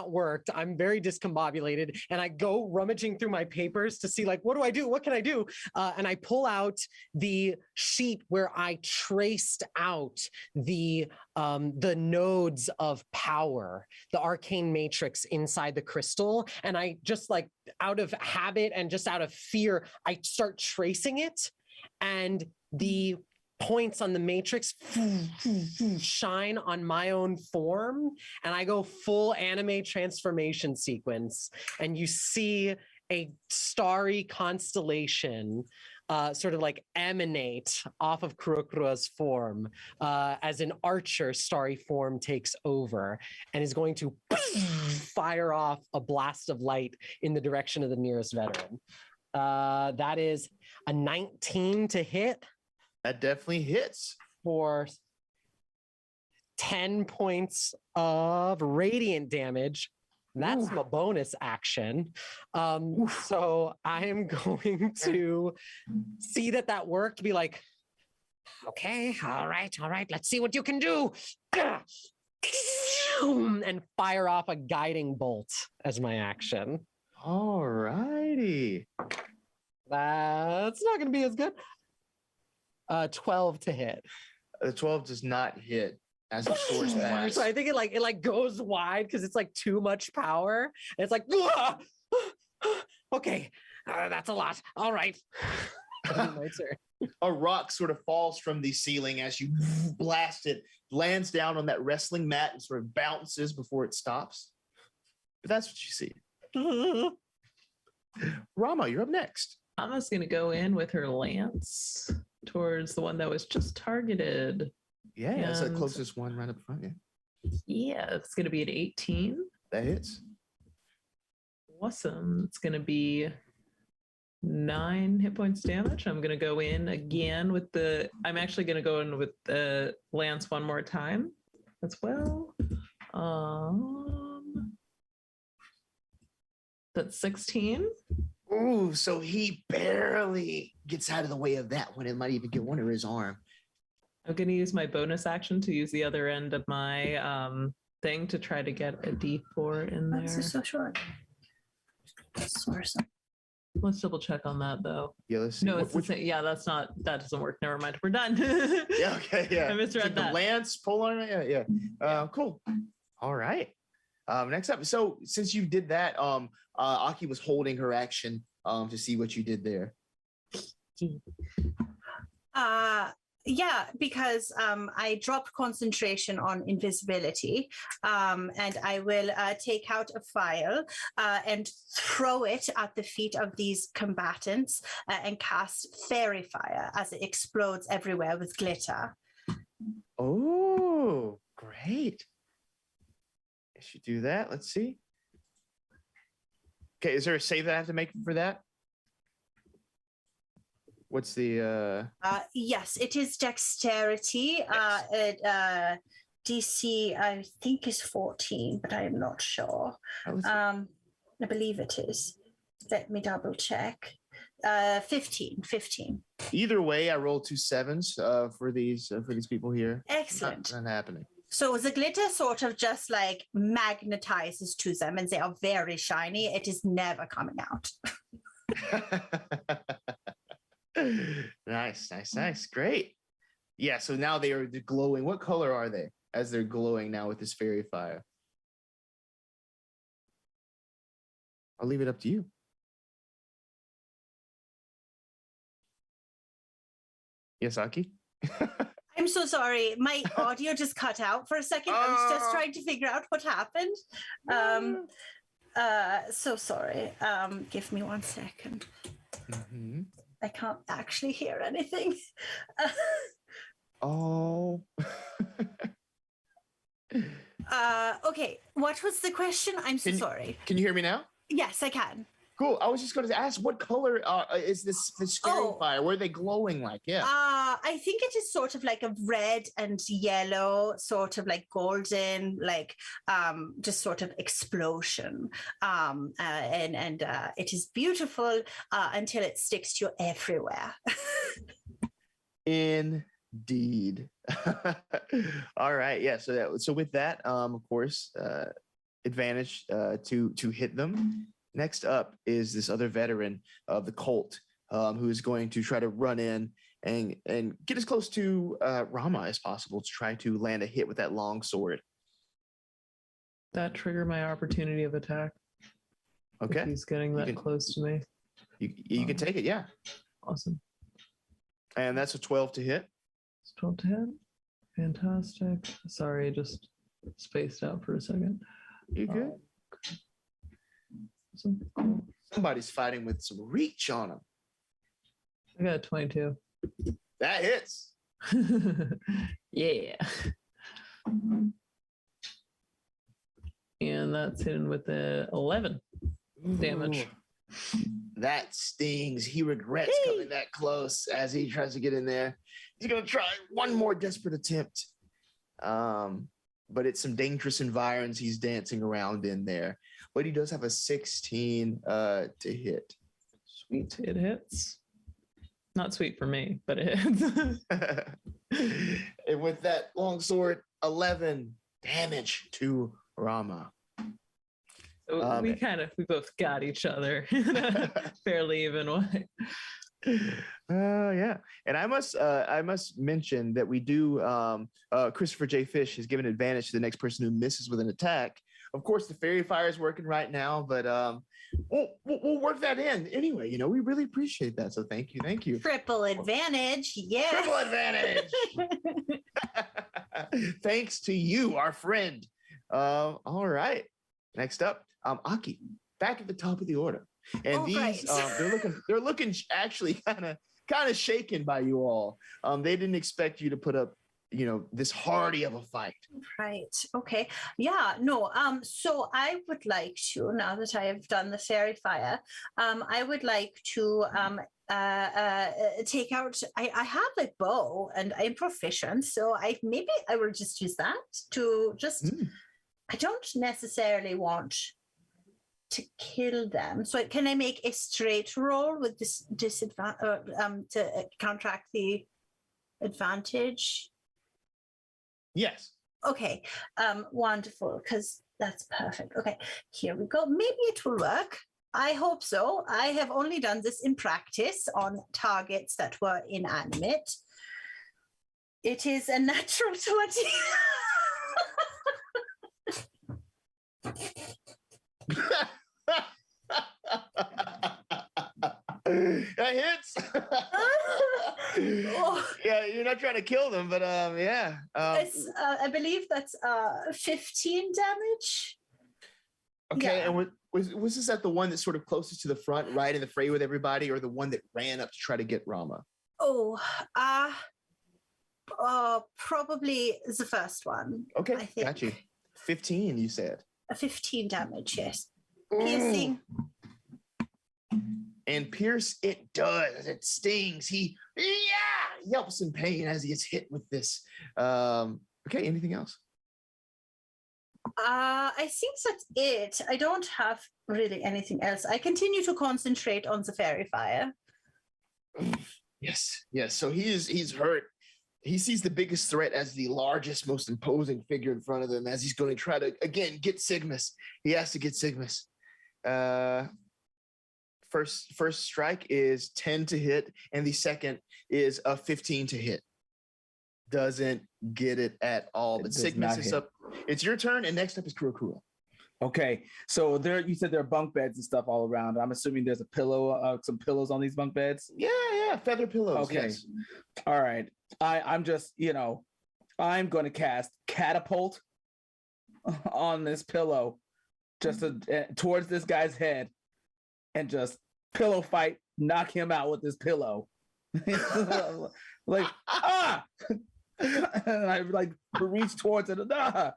worked, I'm very discombobulated, and I go rummaging through my papers to see, like, what do I do? What can I do? And I pull out the sheet where I traced out the nodes of power, the arcane matrix inside the crystal, and I just, like, out of habit and just out of fear, I start tracing it, and the points on the matrix shine on my own form, and I go full anime transformation sequence, and you see a starry constellation sort of like emanate off of Kurokura's form as an archer starry form takes over and is going to fire off a blast of light in the direction of the nearest veteran. That is a 19 to hit. That definitely hits. For 10 points of radiant damage. That's my bonus action. So I am going to see that worked, be like, okay, all right, let's see what you can do. And fire off a guiding bolt as my action. All righty. That's not going to be as good. 12 to hit. The 12 does not hit as the sword pass. So I think it goes wide because it's like too much power. And it's like, okay, that's a lot. All right. My turn. A rock sort of falls from the ceiling as you blast it, lands down on that wrestling mat and sort of bounces before it stops. But that's what you see. Rama, you're up next. Anna's going to go in with her lance towards the one that was just targeted. Yeah, that's the closest one right up front. Yeah. Yeah, it's going to be an 18. That hits. Awesome. It's going to be 9 hit points damage. I'm going to go in again with the, I'm actually going to go in with the lance one more time as well. That's 16. Ooh, so he barely gets out of the way of that one. It might even get one of his arm. I'm going to use my bonus action to use the other end of my thing to try to get a D4 in there. This is so short. Source. Let's double check on that though. Yeah, let's see. No, it's the same. Yeah, that doesn't work. Never mind. We're done. Yeah, okay, yeah. I misread that. The lance pull on it. Yeah. Cool. All right. Next up. So since you did that, Aki was holding her action to see what you did there. Yeah, because I dropped concentration on invisibility, and I will take out a file and throw it at the feet of these combatants and cast fairy fire as it explodes everywhere with glitter. Oh, great. I should do that. Let's see. Okay, is there a save that I have to make for that? What's the yes, it is dexterity. Yes. DC I think is 14, but I'm not sure. I believe it is. Let me double check. 15. Either way, I rolled 2 7s for these people here. Excellent. Not happening. So the glitter sort of just like magnetizes to them, and they are very shiny. It is never coming out. Nice. Great. Yeah, so now they are glowing. What color are they as they're glowing now with this fairy fire? I'll leave it up to you. Yes, Aki? I'm so sorry. My audio just cut out for a second. I was just trying to figure out what happened. So sorry. Give me 1 second. Mm-hmm. I can't actually hear anything. Oh. Okay. What was the question? I'm so sorry. Can you hear me now? Yes, I can. Cool. I was just going to ask, what color is this fairy fire? What are they glowing like? Yeah. I think it is sort of like a red and yellow, sort of like golden, like just sort of explosion. And it is beautiful until it sticks to you everywhere. Indeed. All right. Yeah. So with that, of course, advantage to hit them. Next up is this other veteran of the cult who is going to try to run in and get as close to Rama as possible to try to land a hit with that long sword. That triggered my opportunity of attack. Okay. If he's getting that close to me. You can take it, yeah. Awesome. And that's a 12 to hit. It's 12 to hit. Fantastic. Sorry, just spaced out for a second. You good? Cool. Somebody's fighting with some reach on them. I got a 22. That hits. Yeah. And that's hidden with the 11 damage. That stings. He regrets coming that close as he tries to get in there. He's going to try one more desperate attempt. But it's some dangerous environs he's dancing around in there. But he does have a 16 to hit. Sweet. It hits. Not sweet for me, but it hits. And with that long sword, 11 damage to Rama. So we both got each other in a fairly even way. Yeah, and I must mention that we do. Christopher J. Fish has given advantage to the next person who misses with an attack. Of course, the fairy fire is working right now, but we'll work that in anyway. You know, we really appreciate that. So thank you. Triple advantage, yeah. Triple advantage. Thanks to you, our friend. All right. Next up, Aki, back at the top of the order. And these they're looking actually kind of shaken by you all. They didn't expect you to put up this hardy of a fight. Right. Okay. Yeah. No. So I would like to, now that I have done the fairy fire, I would like to take out. I have a bow and I'm proficient, so maybe I will just use that to just. I don't necessarily want to kill them. So can I make a straight roll with this disadvantage to counteract the advantage? Yes. Okay, wonderful, because that's perfect. Okay, here we go. Maybe it will work. I hope so. I have only done this in practice on targets that were inanimate. It is a natural 20. That hits. Yeah, you're not trying to kill them, but yeah. I believe that's 15 damage. Okay, Yeah. and was this at the one that's sort of closest to the front, right in the fray with everybody, or the one that ran up to try to get Rama? Oh, probably the first one. Okay, I think. got you. 15, you said. 15 damage, yes. Piercing. And pierce it does. It stings. He yelps in pain as he is hit with this. Okay, anything else? I think that's it. I don't have really anything else. I continue to concentrate on the fairy fire. Yes. So he's hurt. He sees the biggest threat as the largest, most imposing figure in front of him as he's going to try to, again, get Sigmus. He has to get Sigmus. First strike is 10 to hit, and the second is a 15 to hit. Doesn't get it at all. But Sigmus is up. It's your turn, and next up is Kurokura. Okay, so you said there are bunk beds and stuff all around. I'm assuming there's a pillow, some pillows on these bunk beds. Yeah, feather pillows. Okay, yes. All right. I'm just, I'm going to cast catapult on this pillow, just towards this guy's head, and just pillow fight, knock him out with this pillow. Like and I reach towards it, the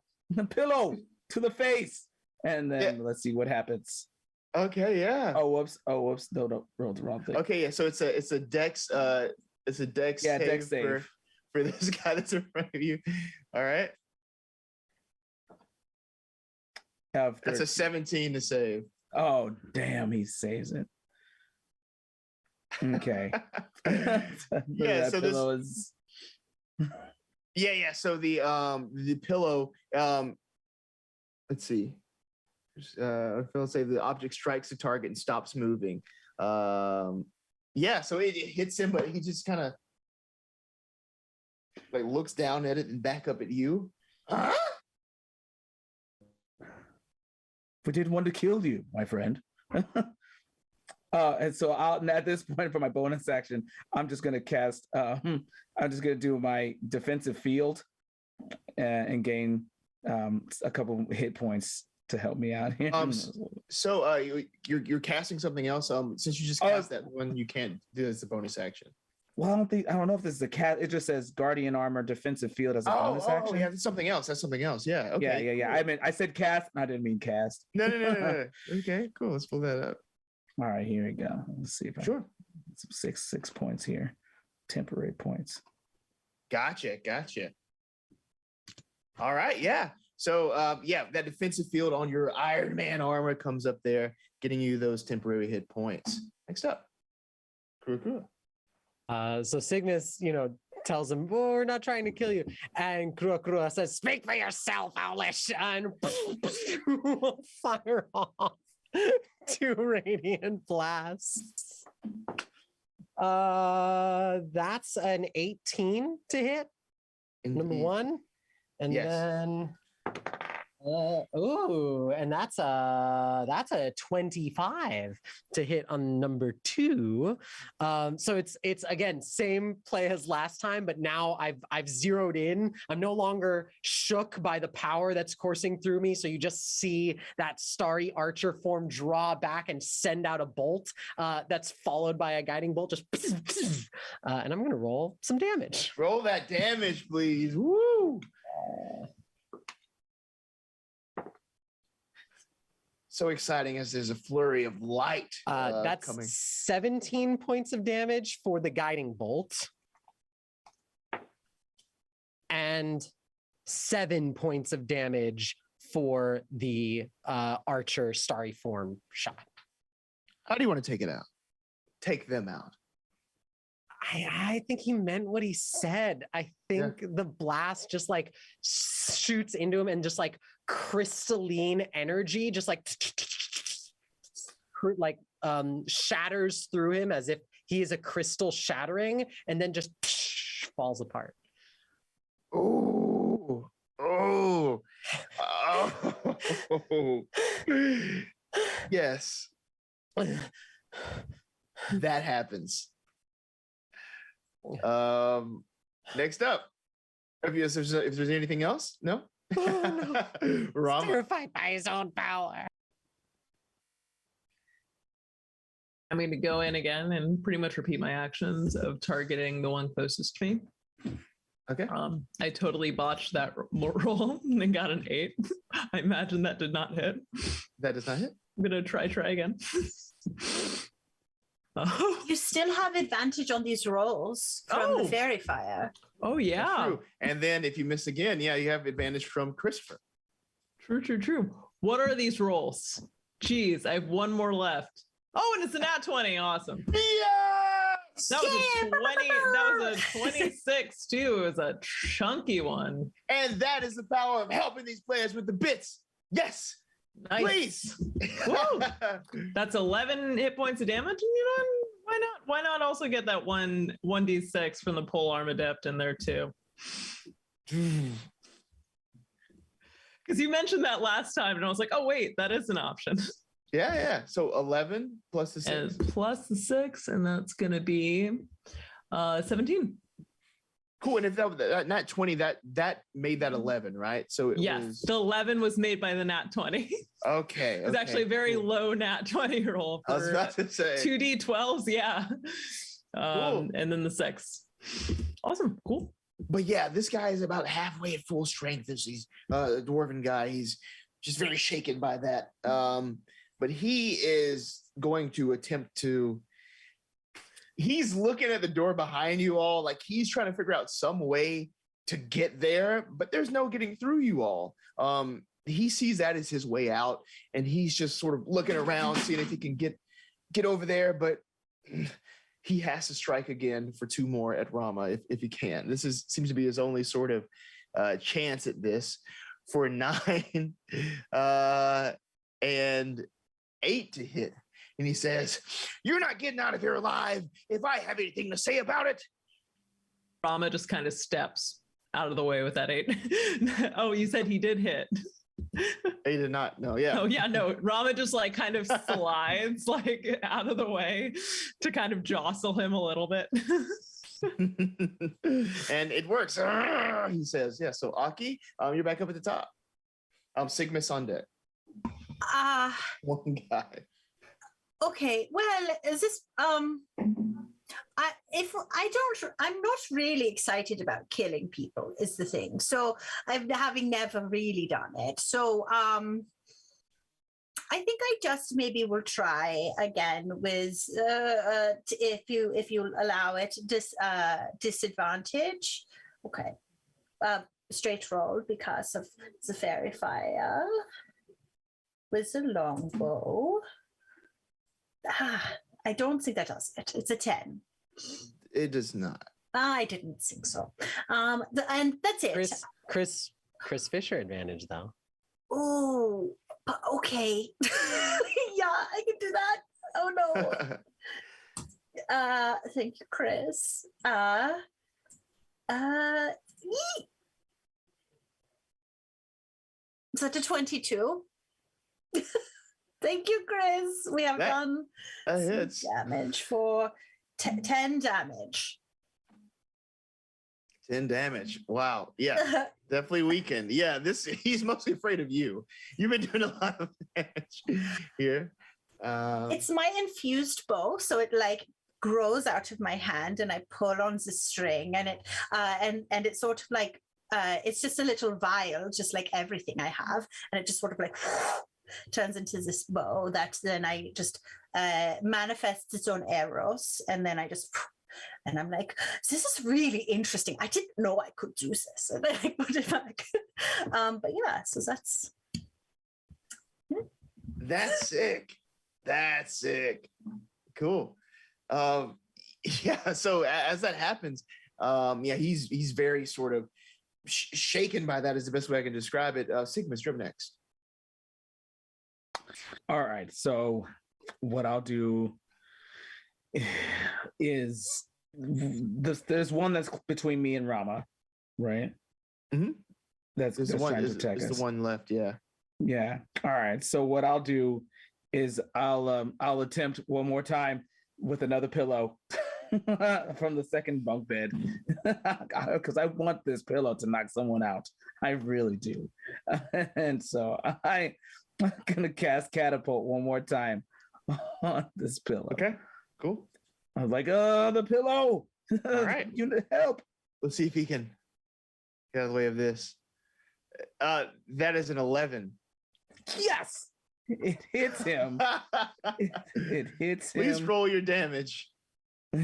pillow to the face. And then let's see what happens. Okay, yeah. Oh whoops. No, rolled the wrong thing. Okay, yeah. So it's a dex. It's a dex. Yeah, save dex save for this guy that's in front of you. All right. That's a 17 to save. Oh damn, he saves it. Okay. Yeah. So this is. Yeah. So the pillow. Let's see. I'll say the object strikes the target and stops moving. Yeah, so it hits him, but he just kind of looks down at it and back up at you. Huh? We didn't want to kill you, my friend. And so at this point for my bonus action, I'm just gonna cast. I'm just gonna do my defensive field and gain a couple hit points to help me out here. So you're casting something else. Since you just cast that one, you can't do it as a bonus action. Well, I don't know if this is a cat. It just says Guardian Armor defensive field as a bonus action. Oh, yeah, that's something else. Yeah. Okay. Yeah. Cool. I mean, I said cast, and I didn't mean cast. No. Okay, cool. Let's pull that up. All right, here we go. Let's see if Sure. Six points here, temporary points. Gotcha. All right, yeah. So that defensive field on your Iron Man armor comes up there, getting you those temporary hit points. Next up, Kurokura. So Cygnus, tells him, "Oh, we're not trying to kill you." And Kurokura says, "Speak for yourself, Owlish," and fire off 2 radiant blasts. That's an 18 to hit. Indeed. Number 1. And Yes. then And that's a 25 to hit on number 2. So it's again same play as last time, but now I've zeroed in. I'm no longer shook by the power that's coursing through me. So you just see that starry archer form draw back and send out a bolt that's followed by a guiding bolt. Just and I'm gonna roll some damage. Roll that damage, please. Woo! So exciting as there's a flurry of light. That's coming. 17 points of damage for the guiding bolt. And 7 points of damage for the archer starry form shot. How do you want to take it out? Take them out. I think he meant what he said. I think the blast just like shoots into him and just like crystalline energy just like shatters through him as if he is a crystal shattering and then just falls apart. Oh, oh, oh. Yes. That happens. Next up, if there's anything else, no. Oh, no. Rama. Terrified by his own power. I'm going to go in again and pretty much repeat my actions of targeting the one closest to me. Okay. I totally botched that roll and got an 8. I imagine that did not hit. That does not hit. I'm going to try again. You still have advantage on these rolls from the fairy fire. Oh, yeah. True. And then if you miss again, you have advantage from Christopher. True. What are these rolls? Geez, I have one more left. Oh, and it's a nat 20. Awesome. Yes! That was a 20. That was a 26 too. It was a chunky one. And that is the power of helping these players with the bits. Yes. Nice. Please. Woo! That's 11 hit points of damage. You know, why not also get that 1d6 from the pole arm adept in there too? Because you mentioned that last time, and I was like, oh wait, that is an option. Yeah. So 11 plus the 6. And plus the 6, and that's gonna be 17. Cool. And if that nat 20, that made that 11, right? So it was the 11 was made by the nat 20. Okay. It's actually a very low nat 20 roll. I was about to say 2d12s, yeah. Cool. And then the 6. Awesome. Cool. But yeah, this guy is about halfway at full strength. He's a dwarven guy. He's just very shaken by that. But he is going to attempt to. He's looking at the door behind you all, like he's trying to figure out some way to get there, but there's no getting through you all. He sees that as his way out, and he's just sort of looking around, seeing if he can get over there, but he has to strike again for 2 more at Rama if he can. This seems to be his only sort of chance at this for 9 and 8 to hit. And he says, "You're not getting out of here alive if I have anything to say about it." Rama just kind of steps out of the way with that 8. Oh, you said he did hit. He did not. No, yeah. Oh, yeah, no. Rama just like kind of slides like out of the way to kind of jostle him a little bit. And it works. He says, yeah. So Aki, you're back up at the top. Sigmus on deck. One guy. Okay, well, is this I'm not really excited about killing people is the thing. So having never really done it. So I think I just maybe will try again with if you allow it disadvantage. Okay. Straight roll because of the fairy fire with the longbow. I don't think that does it. It's a 10. It does not. I didn't think so. And that's it. Chris Fisher advantage though. Oh, okay. Yeah, I can do that. Oh no. Thank you, Chris. Is that a 22? Thank you, Chris. We have done That some hits. damage for 10 damage. 10 damage. Wow. Yeah. Definitely weakened. Yeah, he's mostly afraid of you. You've been doing a lot of damage here. It's my infused bow, so it like grows out of my hand, and I pull on the string, and it and it's sort of like it's just a little vial, just like everything I have, and it just sort of like turns into this bow that then I just manifests its own arrows, and then I just. And I'm like, this is really interesting. I didn't know I could do this. And then I put it back. But yeah, so that's. That's sick. That's sick. Cool. Yeah. So as that happens, yeah, he's very sort of shaken by that. Is the best way I can describe it. Sigma's you're up next. All right. So what I'll do is there's one that's between me and Rama, right? Mm-hmm. That's the one. trying to protect us. The one left. Yeah. Yeah. All right. So what I'll do is I'll attempt one more time with another pillow from the second bunk bed because I want this pillow to knock someone out. I really do. And so I'm gonna cast catapult one more time on this pillow. Okay. Cool. I was like, the pillow. All right. You need help. Let's see if he can get out of the way of this. That is an 11. Yes. It hits him. It hits him. Please roll your damage.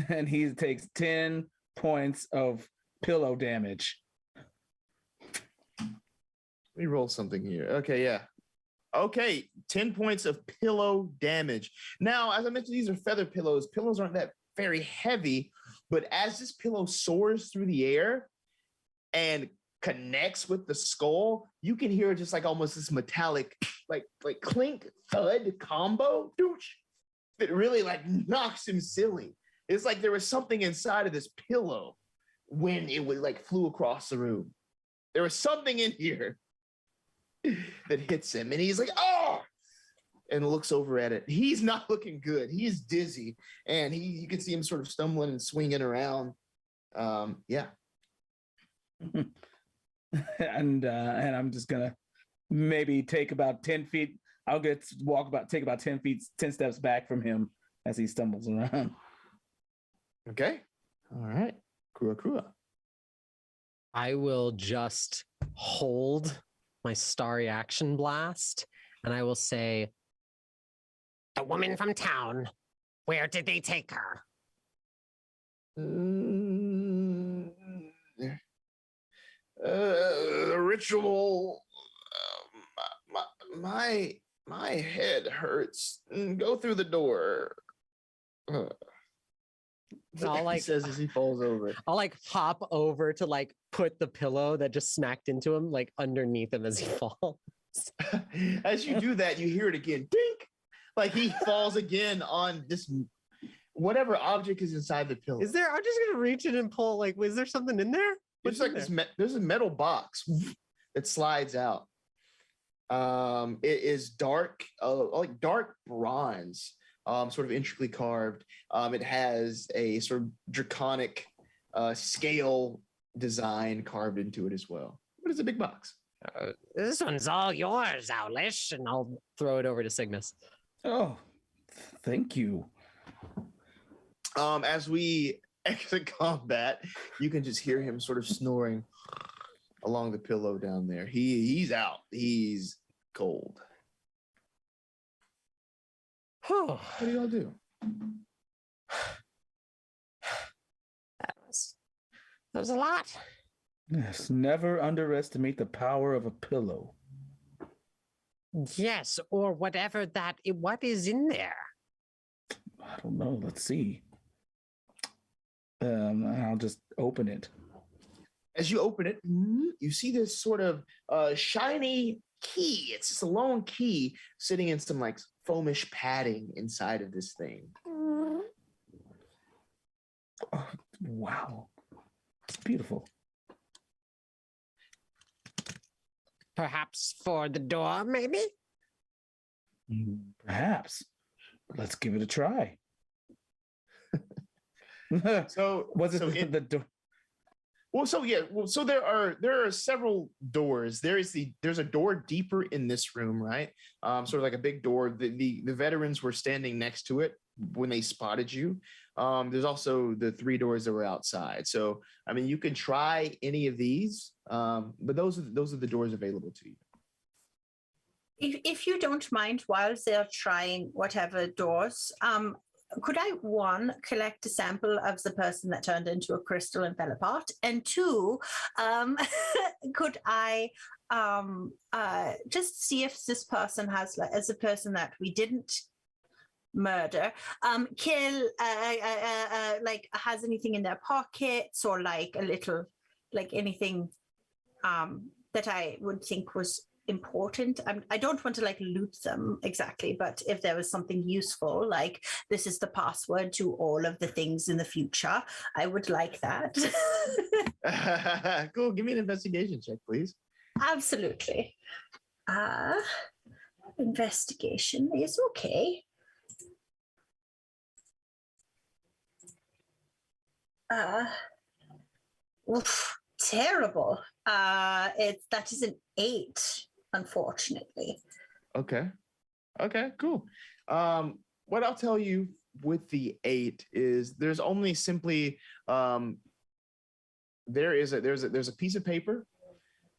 And he takes 10 points of pillow damage. Let me roll something here. Okay, yeah. Okay, 10 points of pillow damage. Now, as I mentioned, these are feather pillows. Pillows aren't that very heavy, but as this pillow soars through the air and connects with the skull, you can hear just like almost this metallic, like clink thud combo, that really like knocks him silly. It's like there was something inside of this pillow when it would like flew across the room. There was something in here that hits him, and he's like, oh, and looks over at it. He's not looking good. He's dizzy, and you can see him sort of stumbling and swinging around. Yeah. And I'm just gonna maybe take about 10 feet. I'll take about 10 feet, 10 steps back from him as he stumbles around. Okay. All right. Krua. I will just hold my starry action blast, and I will say, "The woman from town, where did they take her?" The ritual. My head hurts. Go through the door. He says as he falls over. I'll like hop over to like put the pillow that just smacked into him like underneath him as he falls. As you do that, you hear it again. Dink! Like he falls again on this whatever object is inside the pillow. I'm just gonna reach in and pull, like, is there something in there? It's like there's a metal box that slides out. It is dark, like dark bronze, sort of intricately carved. It has a sort of draconic scale design carved into it as well. But it's a big box. This one's all yours, Owlish, and I'll throw it over to Cygnus. Oh, thank you. As we exit combat, you can just hear him sort of snoring along the pillow down there. He's out. He's cold. What do y'all do? That was a lot. Yes, never underestimate the power of a pillow. Yes, or whatever what is in there? I don't know. Let's see. I'll just open it. As you open it, you see this sort of shiny key. It's just a long key sitting in some like foamish padding inside of this thing. Oh, wow. It's beautiful. perhaps for the door, maybe? Perhaps. Let's give it a try. So Was it so it, the door? Well, so there are several doors. There's a door deeper in this room, right? Sort of like a big door. The veterans were standing next to it when they spotted you. There's also the three doors that were outside. So I mean, you can try any of these, but those are the doors available to you. If you don't mind, while they're trying whatever doors, could I, one, collect a sample of the person that turned into a crystal and fell apart? And two, could I just see if this person has, like, as a person that we didn't murder, kill, like, has anything in their pockets, or like a little, like anything that I would think was important. I don't want to like loot them exactly, but if there was something useful, like this is the password to all of the things in the future, I would like that. Cool. Give me an investigation check, please. Absolutely. Investigation is okay. Oof, terrible. That is an 8, unfortunately. Okay, cool. What I'll tell you with the 8 is there's only simply there's a piece of paper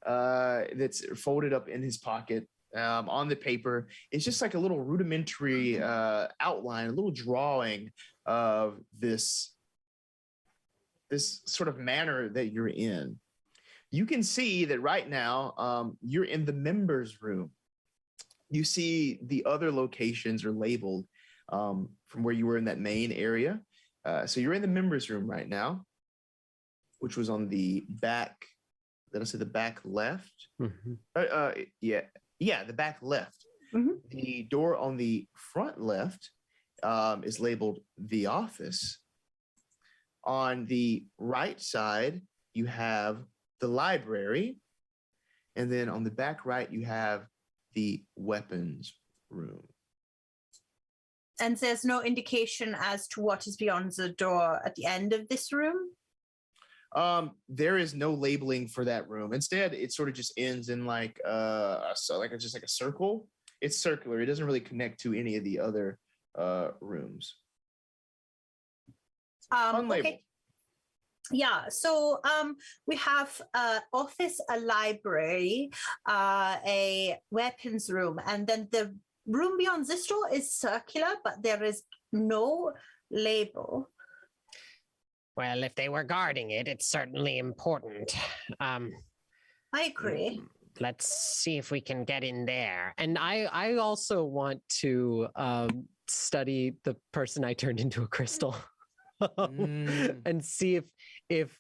that's folded up in his pocket. On the paper, it's just like a little rudimentary outline, a little drawing of this sort of manner that you're in. You can see that right now you're in the members room. You see the other locations are labeled from where you were in that main area. So you're in the members room right now, which was on the back. Did I say the back left? Mm-hmm. Yeah, the back left. Mm-hmm. The door on the front left is labeled the office. On the right side, you have the library. And then on the back right, you have the weapons room. And there's no indication as to what is beyond the door at the end of this room? There is no labeling for that room. Instead, it sort of just ends in like just like a circle. It's circular. It doesn't really connect to any of the other rooms. Unlabeled. Okay. Yeah, so we have an office, a library, a weapons room, and then the room beyond this door is circular, but there is no label. Well, if they were guarding it, it's certainly important. I agree. Let's see if we can get in there. And I also want to study the person I turned into a crystal. And see if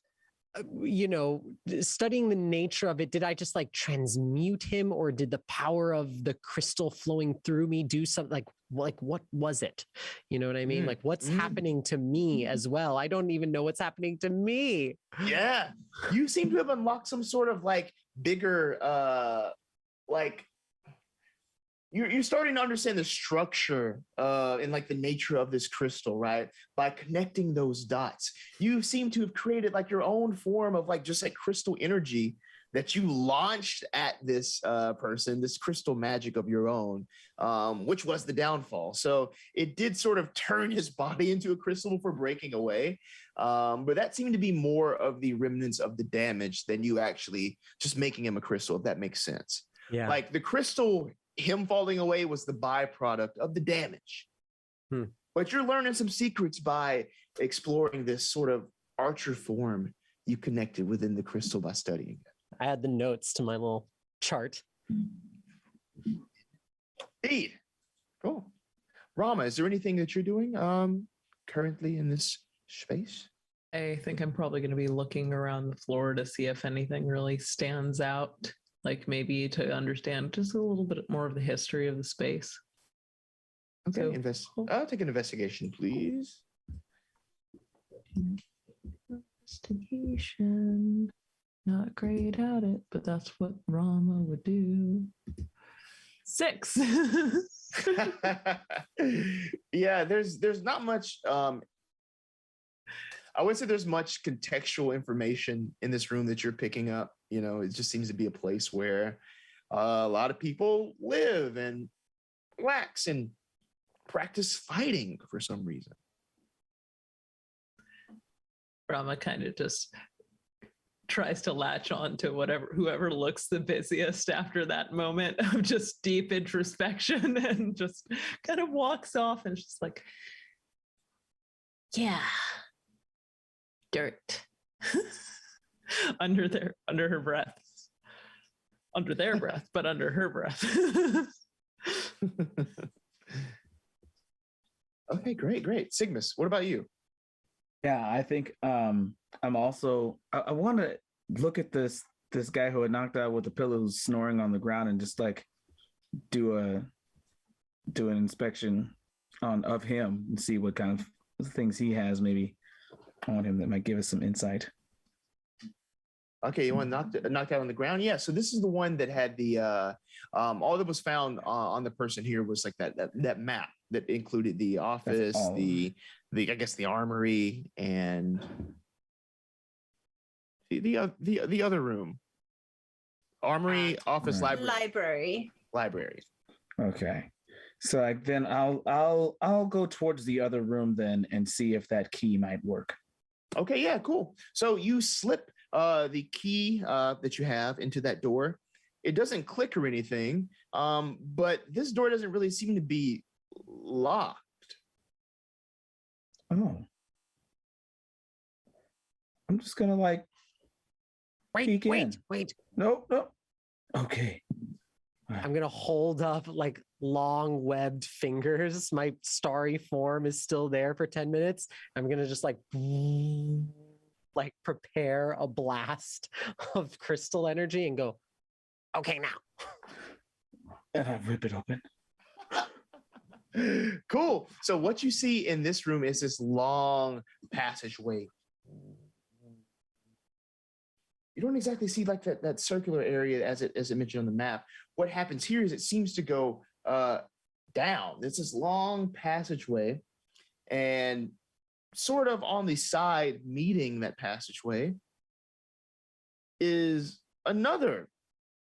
you know, studying the nature of it, did I just like transmute him, or did the power of the crystal flowing through me do something? Like what was it? You know what I mean? Like what's happening to me as well? I don't even know what's happening to me. Yeah, you seem to have unlocked some sort of like bigger like you're starting to understand the structure and like the nature of this crystal, right? By connecting those dots, you seem to have created like your own form of like just like crystal energy that you launched at this person, this crystal magic of your own, which was the downfall. So it did sort of turn his body into a crystal before breaking away. But that seemed to be more of the remnants of the damage than you actually just making him a crystal, if that makes sense. Yeah. Like the crystal, him falling away was the byproduct of the damage. But you're learning some secrets by exploring this sort of archer form you connected within the crystal by studying it. I had the notes to my little chart. Indeed. Cool. Rama, is there anything that you're doing currently in this space? I think I'm probably going to be looking around the floor to see if anything really stands out, like maybe to understand just a little bit more of the history of the space. Okay, I'll take an investigation, please. Investigation. Not great at it, but that's what Rama would do. 6. Yeah, there's not much. I wouldn't say there's much contextual information in this room that you're picking up. You know, it just seems to be a place where a lot of people live and relax and practice fighting for some reason. Rama kind of just tries to latch on to whoever looks the busiest after that moment of just deep introspection, and just kind of walks off and just like, yeah, dirt. under her breath. Under their breath, but under her breath. Okay, great. Sigmus, what about you? Yeah, I think I'm also I want to look at this guy who had knocked out with the pillow who's snoring on the ground and just like do an inspection of him and see what kind of things he has maybe on him that might give us some insight. Okay, you want knocked out on the ground? Yeah. So this is the one that had the all that was found on the person here was like that map that included the office, the I guess the armory, and the other room. Armory, office, library. Library. Okay. So like then I'll go towards the other room then and see if that key might work. Okay, yeah, cool. So you slip the key that you have into that door. It doesn't click or anything, but this door doesn't really seem to be locked. Oh. I'm just gonna like Wait. Nope. Okay. I'm gonna hold up like long webbed fingers. My starry form is still there for 10 minutes. I'm gonna just like prepare a blast of crystal energy and go, okay, now. And I rip it open. Cool. So what you see in this room is this long passageway. You don't exactly see like that circular area as it mentioned on the map. What happens here is it seems to go down. It's this long passageway, and sort of on the side meeting that passageway is another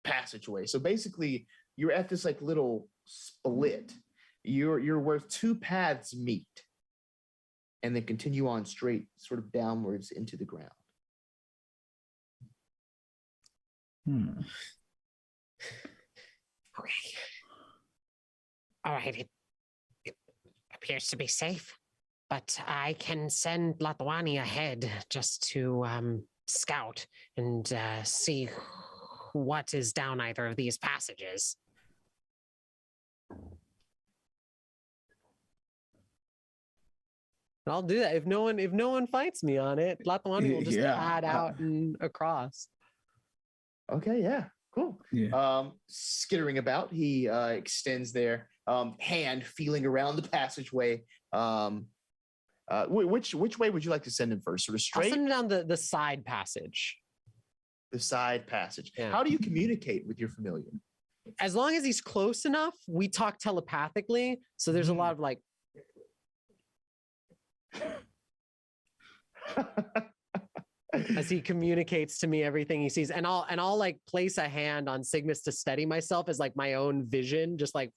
passageway. So basically you're at this like little split. You're where two paths meet and then continue on straight sort of downwards into the ground. Okay. All right. It appears to be safe, but I can send Latwani ahead just to scout and see what is down either of these passages. I'll do that. If no one fights me on it, Latwani will just pad out and across. Okay, yeah, cool. Yeah. Skittering about, he extends their hand, feeling around the passageway. Which way would you like to send him first? Sort of straight? I'll send him down the side passage. The side passage. Yeah. How do you communicate with your familiar? As long as he's close enough, we talk telepathically. So there's a lot of like. As he communicates to me everything he sees, and I'll like place a hand on Sigmus to steady myself as like my own vision just like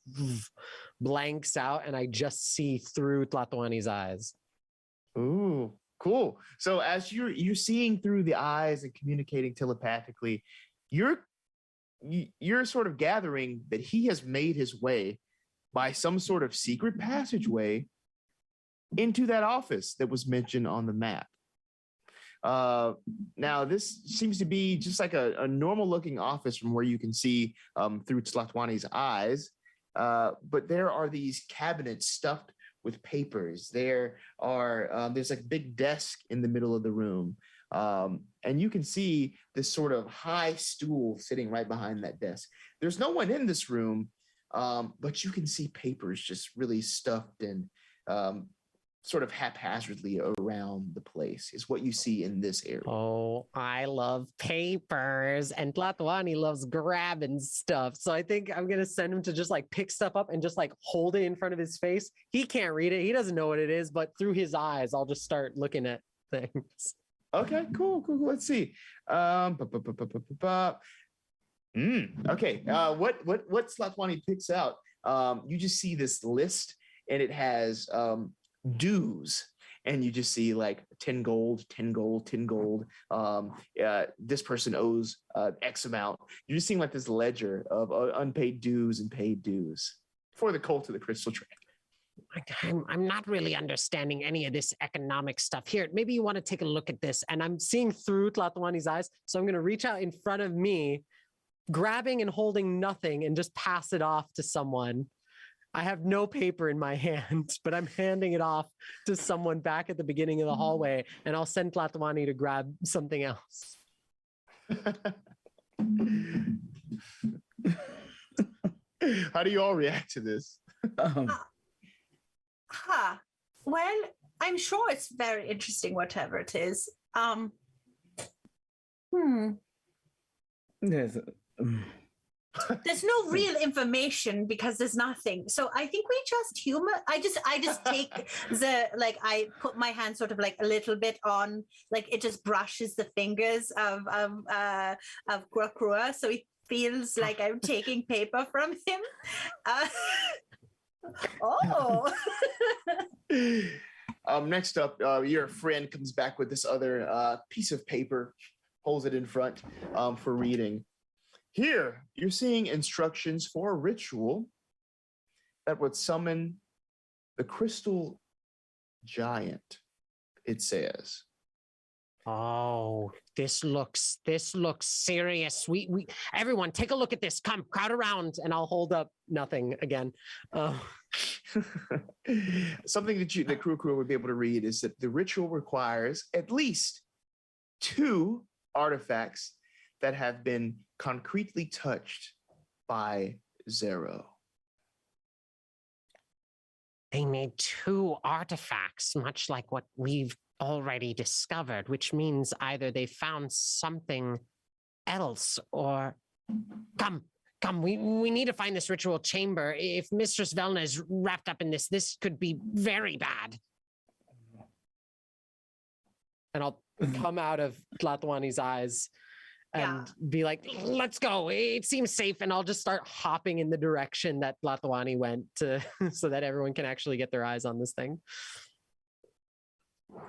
blanks out, and I just see through Tlatoani's eyes. Ooh, cool. So as you're seeing through the eyes and communicating telepathically, you're sort of gathering that he has made his way by some sort of secret passageway into that office that was mentioned on the map. Now, this seems to be just like a normal looking office from where you can see through Tlatoani's eyes. But there are these cabinets stuffed with papers. There's like a big desk in the middle of the room. And you can see this sort of high stool sitting right behind that desk. There's no one in this room, but you can see papers just really stuffed and sort of haphazardly around the place is what you see in this area. Oh, I love papers, and Tlatoani loves grabbing stuff. So I think I'm gonna send him to just like pick stuff up and just like hold it in front of his face. He can't read it. He doesn't know what it is, but through his eyes, I'll just start looking at things. Okay, cool. Let's see. Okay. What Slatwani picks out? You just see this list, and it has dues, and you just see like 10 gold, 10 gold, 10 gold. This person owes X amount. You're just seeing like this ledger of unpaid dues and paid dues for the cult of the Crystal Train. I'm not really understanding any of this economic stuff. Here, maybe you want to take a look at this. And I'm seeing through Tlatoani's eyes. So I'm going to reach out in front of me, grabbing and holding nothing, and just pass it off to someone. I have no paper in my hand, but I'm handing it off to someone back at the beginning of the hallway, and I'll send Tlatoani to grab something else. How do you all react to this? Well, I'm sure it's very interesting, whatever it is. Yes. There's no real information because there's nothing. So I think we just humor. I just take I put my hand sort of like a little bit on, like it just brushes the fingers of Krua, so he feels like I'm taking paper from him. Next up, your friend comes back with this other piece of paper, holds it in front for reading. Here, you're seeing instructions for a ritual that would summon the Crystal Giant, it says. Oh, this looks serious. We everyone take a look at this. Come, crowd around, and I'll hold up nothing again. Something that the crew would be able to read is that the ritual requires at least 2 artifacts that have been concretely touched by Zero. They need 2 artifacts, much like what we've already discovered, which means either they found something else or come, we need to find this ritual chamber. If Mistress Velna is wrapped up in this could be very bad. And I'll come out of Tlatoani's eyes and be like, let's go. It seems safe. And I'll just start hopping in the direction that Tlatoani went to so that everyone can actually get their eyes on this thing.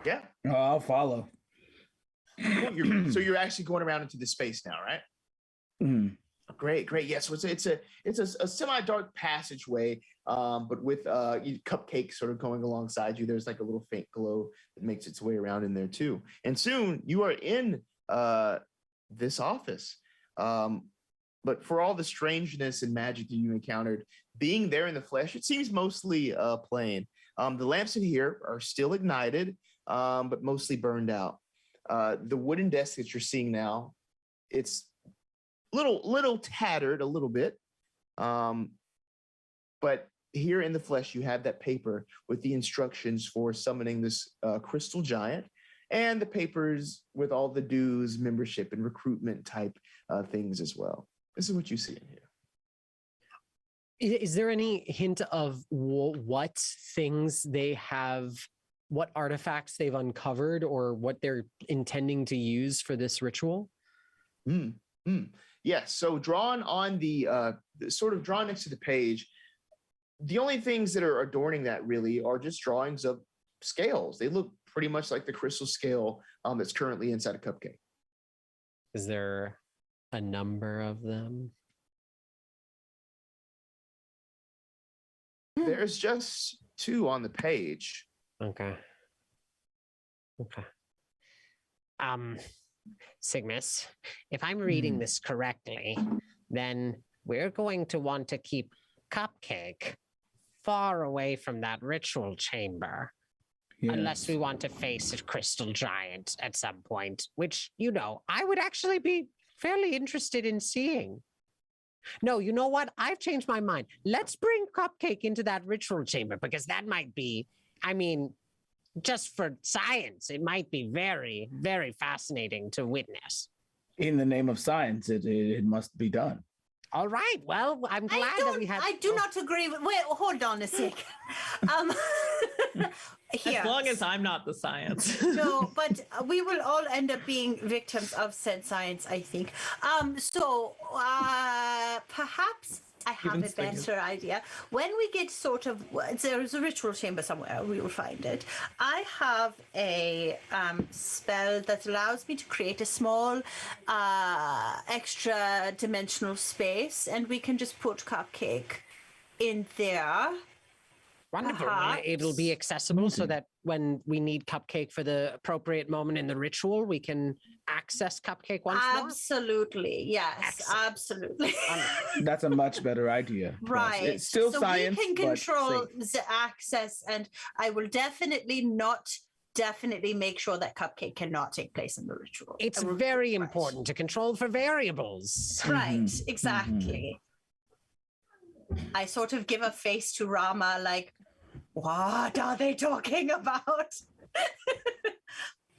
Yeah. Oh, I'll follow. Cool. So you're actually going around into the space now, right? Mm. Great. Yeah, so it's a semi-dark passageway, but with cupcakes sort of going alongside you. There's like a little faint glow that makes its way around in there too. And soon you are in this office. But for all the strangeness and magic that you encountered, being there in the flesh, it seems mostly plain. The lamps in here are still ignited, but mostly burned out. The wooden desk that you're seeing now, it's little tattered a little bit. But here in the flesh, you have that paper with the instructions for summoning this crystal giant, and the papers with all the dues, membership, and recruitment type things as well. This is what you see in here. Is there any hint of what things they have, what artifacts they've uncovered, or what they're intending to use for this ritual? Yes. So drawn on the sort of drawn next to the page, the only things that are adorning that really are just drawings of scales. They look pretty much like the crystal scale that's currently inside a cupcake. Is there a number of them? There's just 2 on the page. Okay. Sigmus, if I'm reading this correctly, then we're going to want to keep Cupcake far away from that ritual chamber. Yes. Unless we want to face a crystal giant at some point, which, I would actually be fairly interested in seeing. No, you know what? I've changed my mind. Let's bring Cupcake into that ritual chamber because that might be, just for science, it might be very, very fascinating to witness. In the name of science, it must be done. All right. Well, I'm glad that we have. I do not agree with. Wait, hold on a sec. Um, here. As long as I'm not the science. No, but we will all end up being victims of said science, I think. So perhaps I have Even a stinger. better idea. When we get sort of, there's a ritual chamber somewhere, we will find it. I have a spell that allows me to create a small extra dimensional space, and we can just put Cupcake in there. Wonderful. Perhaps. It'll be accessible so that when we need Cupcake for the appropriate moment in the ritual, we can access Cupcake once more. Absolutely. Yes, Excellent. absolutely. That's a much better idea. Yes. Right. It's still so science, we can but control safe. the access, and I will definitely make sure that Cupcake cannot take place in the ritual. It's I will- very right. important to control for variables. Right, Mhm, exactly. I sort of give a face to Rama like, what are they talking about?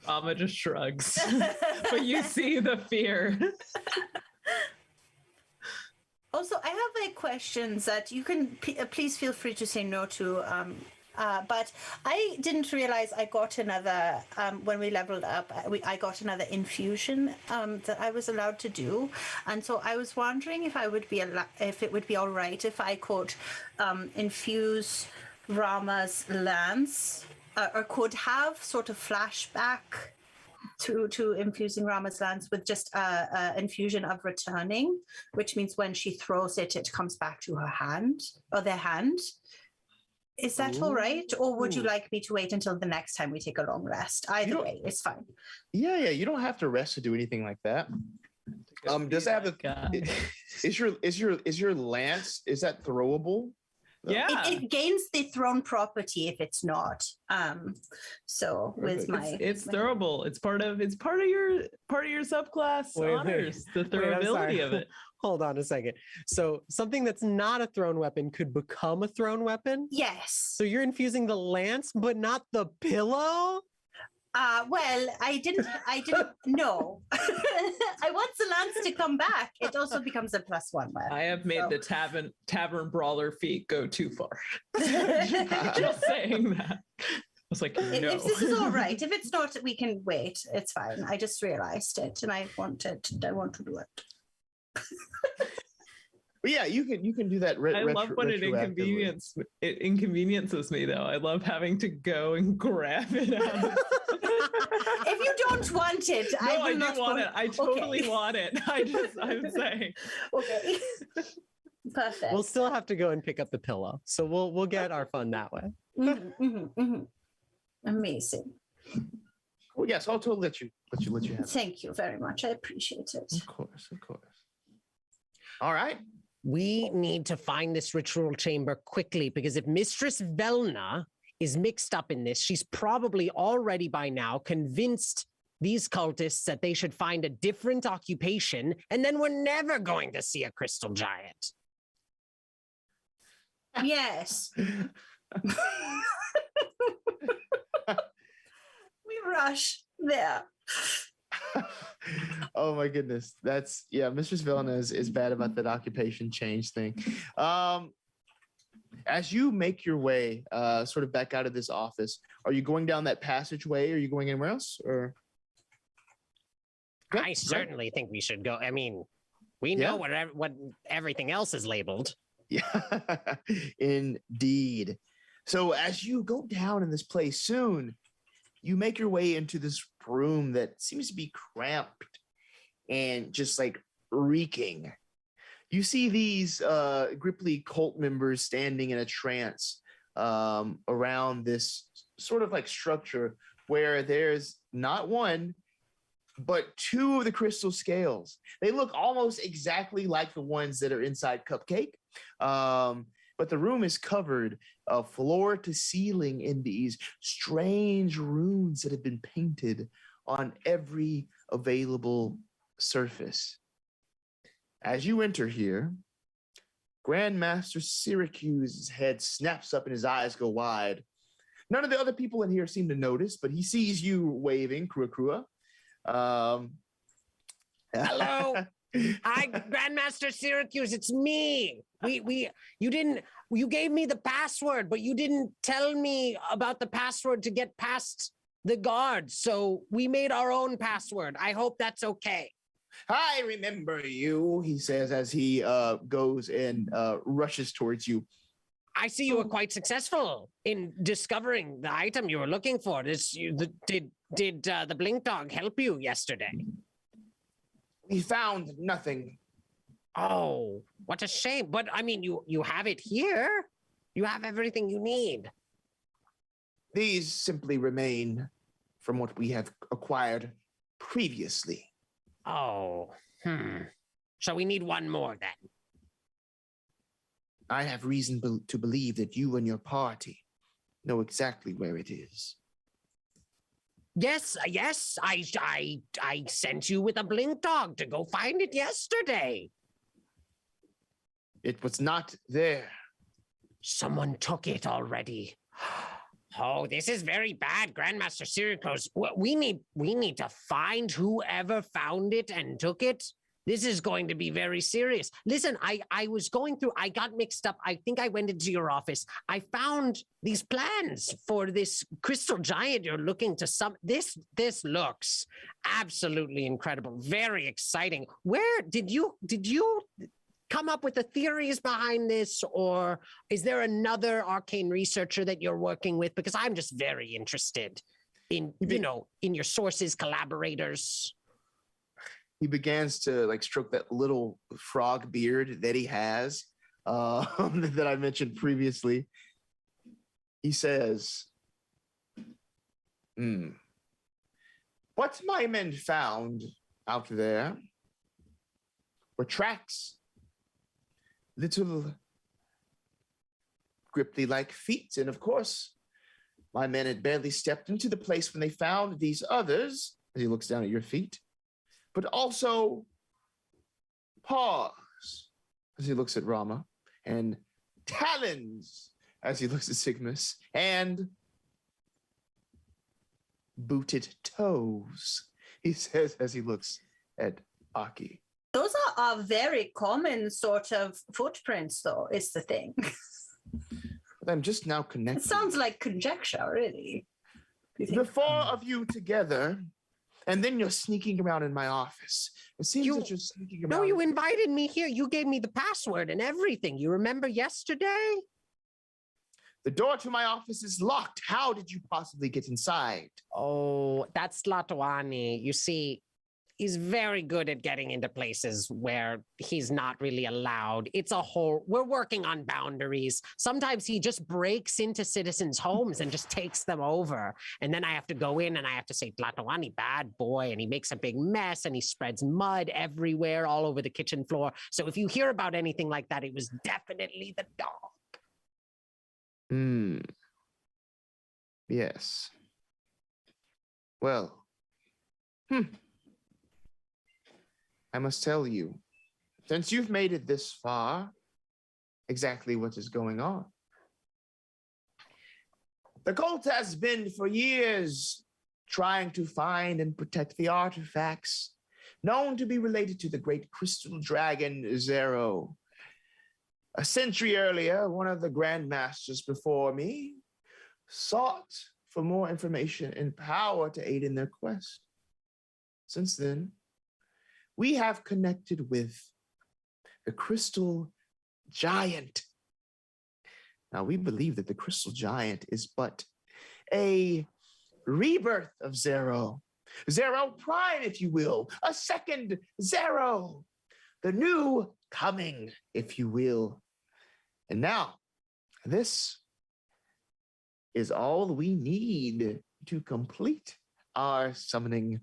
Mama just shrugs. But you see the fear. Also, I have a question that you can please feel free to say no to. But I didn't realize I got another when we leveled up. I got another infusion that I was allowed to do, and so I was wondering if if it would be all right if I could infuse Rama's lance, or could have sort of flashback to infusing Rama's lance with just a infusion of returning, which means when she throws it, it comes back to her hand or their hand. Is that all right? Or would you Ooh. like me to wait until the next time we take a long rest? Either don't- way, it's fine. Yeah, you don't have to rest to do anything like that. Does it have a Guy. is your lance, is that throwable? Yeah. It gains the thrown property if it's not. So with Perfect. my It's my- throwable. It's part of your subclass Wait, wait. honors, the Wait, I'm sorry. throwability of it. Hold on a second. So something that's not a thrown weapon could become a thrown weapon? Yes. So you're infusing the lance, but not the pillow? Well, I didn't know. I want the lance to come back. It also becomes a +1 weapon. I have made So- the tavern brawler feat go too far. Just saying that. I was like, no. If this is all right, if it's not, we can wait. It's fine. I just realized it, and I want to do it. But yeah, you can do that. I love when it inconveniences me though. I love having to go and grab it out. If you don't want it, I No, will I not do want go- it. I totally Okay. want it. I'm saying. Okay. Perfect. We'll still have to go and pick up the pillow. So we'll get our fun that way. Mhm, mhm, mhm. Amazing. Well, yes, I'll totally let you have it. Thank you very much. I appreciate it. Of course. All right. We need to find this ritual chamber quickly because if Mistress Velna is mixed up in this, she's probably already by now convinced these cultists that they should find a different occupation, and then we're never going to see a crystal giant. Yes. We rush there. Oh my goodness. That's Mistress Vilna is bad about that occupation change thing. As you make your way sort of back out of this office, are you going down that passageway? Are you going anywhere else? Or I certainly think we should go. I mean, we know what everything else is labeled. Yeah, indeed. So as you go down in this place soon, you make your way into this room that seems to be cramped and just like reeking. You see these Gripply cult members standing in a trance around this sort of like structure where there's not one, but two of the crystal scales. They look almost exactly like the ones that are inside Cupcake. But the room is covered floor to ceiling in these strange runes that have been painted on every available surface. As you enter here, Grandmaster Syracuse's head snaps up and his eyes go wide. None of the other people in here seem to notice, but he sees you waving, Krua Krua. Hello. Hi, Grandmaster Syracuse. It's me. You gave me the password, but you didn't tell me about the password to get past the guards. So we made our own password. I hope that's okay. I remember you, he says as he goes and rushes towards you. I see you were quite successful in discovering the item you were looking for. Did the Blink Dog help you yesterday? We found nothing. Oh, what a shame. But I mean, you have it here. You have everything you need. These simply remain from what we have acquired previously. Oh, So we need one more then. I have reason to believe that you and your party know exactly where it is. Yes, I sent you with a Blink Dog to go find it yesterday. It was not there. Someone took it already. Oh, this is very bad, Grandmaster Syracuse. We need to find whoever found it and took it. This is going to be very serious. Listen, I was going through, I got mixed up. I think I went into your office. I found these plans for this crystal giant you're looking to this looks absolutely incredible. Very exciting. Where did you come up with the theories behind this, or is there another arcane researcher that you're working with? Because I'm just very interested in, in your sources, collaborators. He begins to stroke that little frog beard that he has that I mentioned previously. He says, what my men found out there were tracks, little Gripply-like feet. And of course, my men had barely stepped into the place when they found these others, as he looks down at your feet, but also paws, as he looks at Rama, and talons, as he looks at Sigmus, and booted toes, he says as he looks at Aki. Those are very common sort of footprints, though, is the thing. But I'm just now connecting. It sounds like conjecture, really. The four of you together, and then you're sneaking around in my office. It seems that you're sneaking around. No, you invited me here. You gave me the password and everything. You remember yesterday? The door to my office is locked. How did you possibly get inside? Oh, that's Tlatoani. You see, he's very good at getting into places where he's not really allowed. We're working on boundaries. Sometimes he just breaks into citizens' homes and just takes them over. And then I have to go in and I have to say, Tlatoani, bad boy. And he makes a big mess and he spreads mud everywhere, all over the kitchen floor. So if you hear about anything like that, it was definitely the dog. Yes. Well. I must tell you, since you've made it this far, exactly what is going on. The cult has been for years trying to find and protect the artifacts known to be related to the great crystal dragon Zero. A century earlier, one of the grandmasters before me sought for more information and power to aid in their quest. Since then, we have connected with the crystal giant. Now, we believe that the crystal giant is but a rebirth of Zero. Zero Prime, if you will, a second Zero, the new coming, if you will. And now, this is all we need to complete our summoning.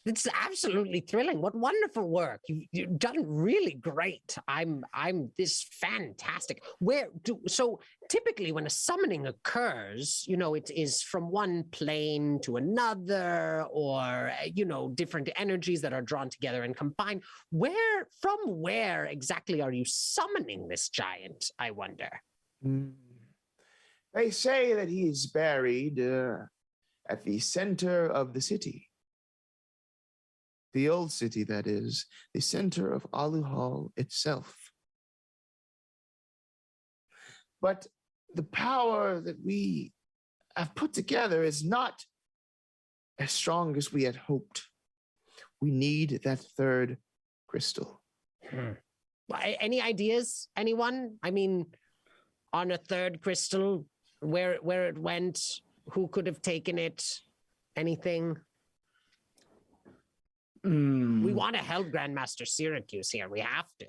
It's absolutely thrilling. What wonderful work. You've done really great. I'm this fantastic. So typically when a summoning occurs, it is from one plane to another, or different energies that are drawn together and combined. From where exactly are you summoning this giant, I wonder? They say that he's buried at the center of the city. The old city, that is, the center of Aluhal itself. But the power that we have put together is not as strong as we had hoped. We need that third crystal. Any ideas, anyone? I mean, on a third crystal, where it went, who could have taken it, anything? We want to help Grandmaster Syracuse here. We have to.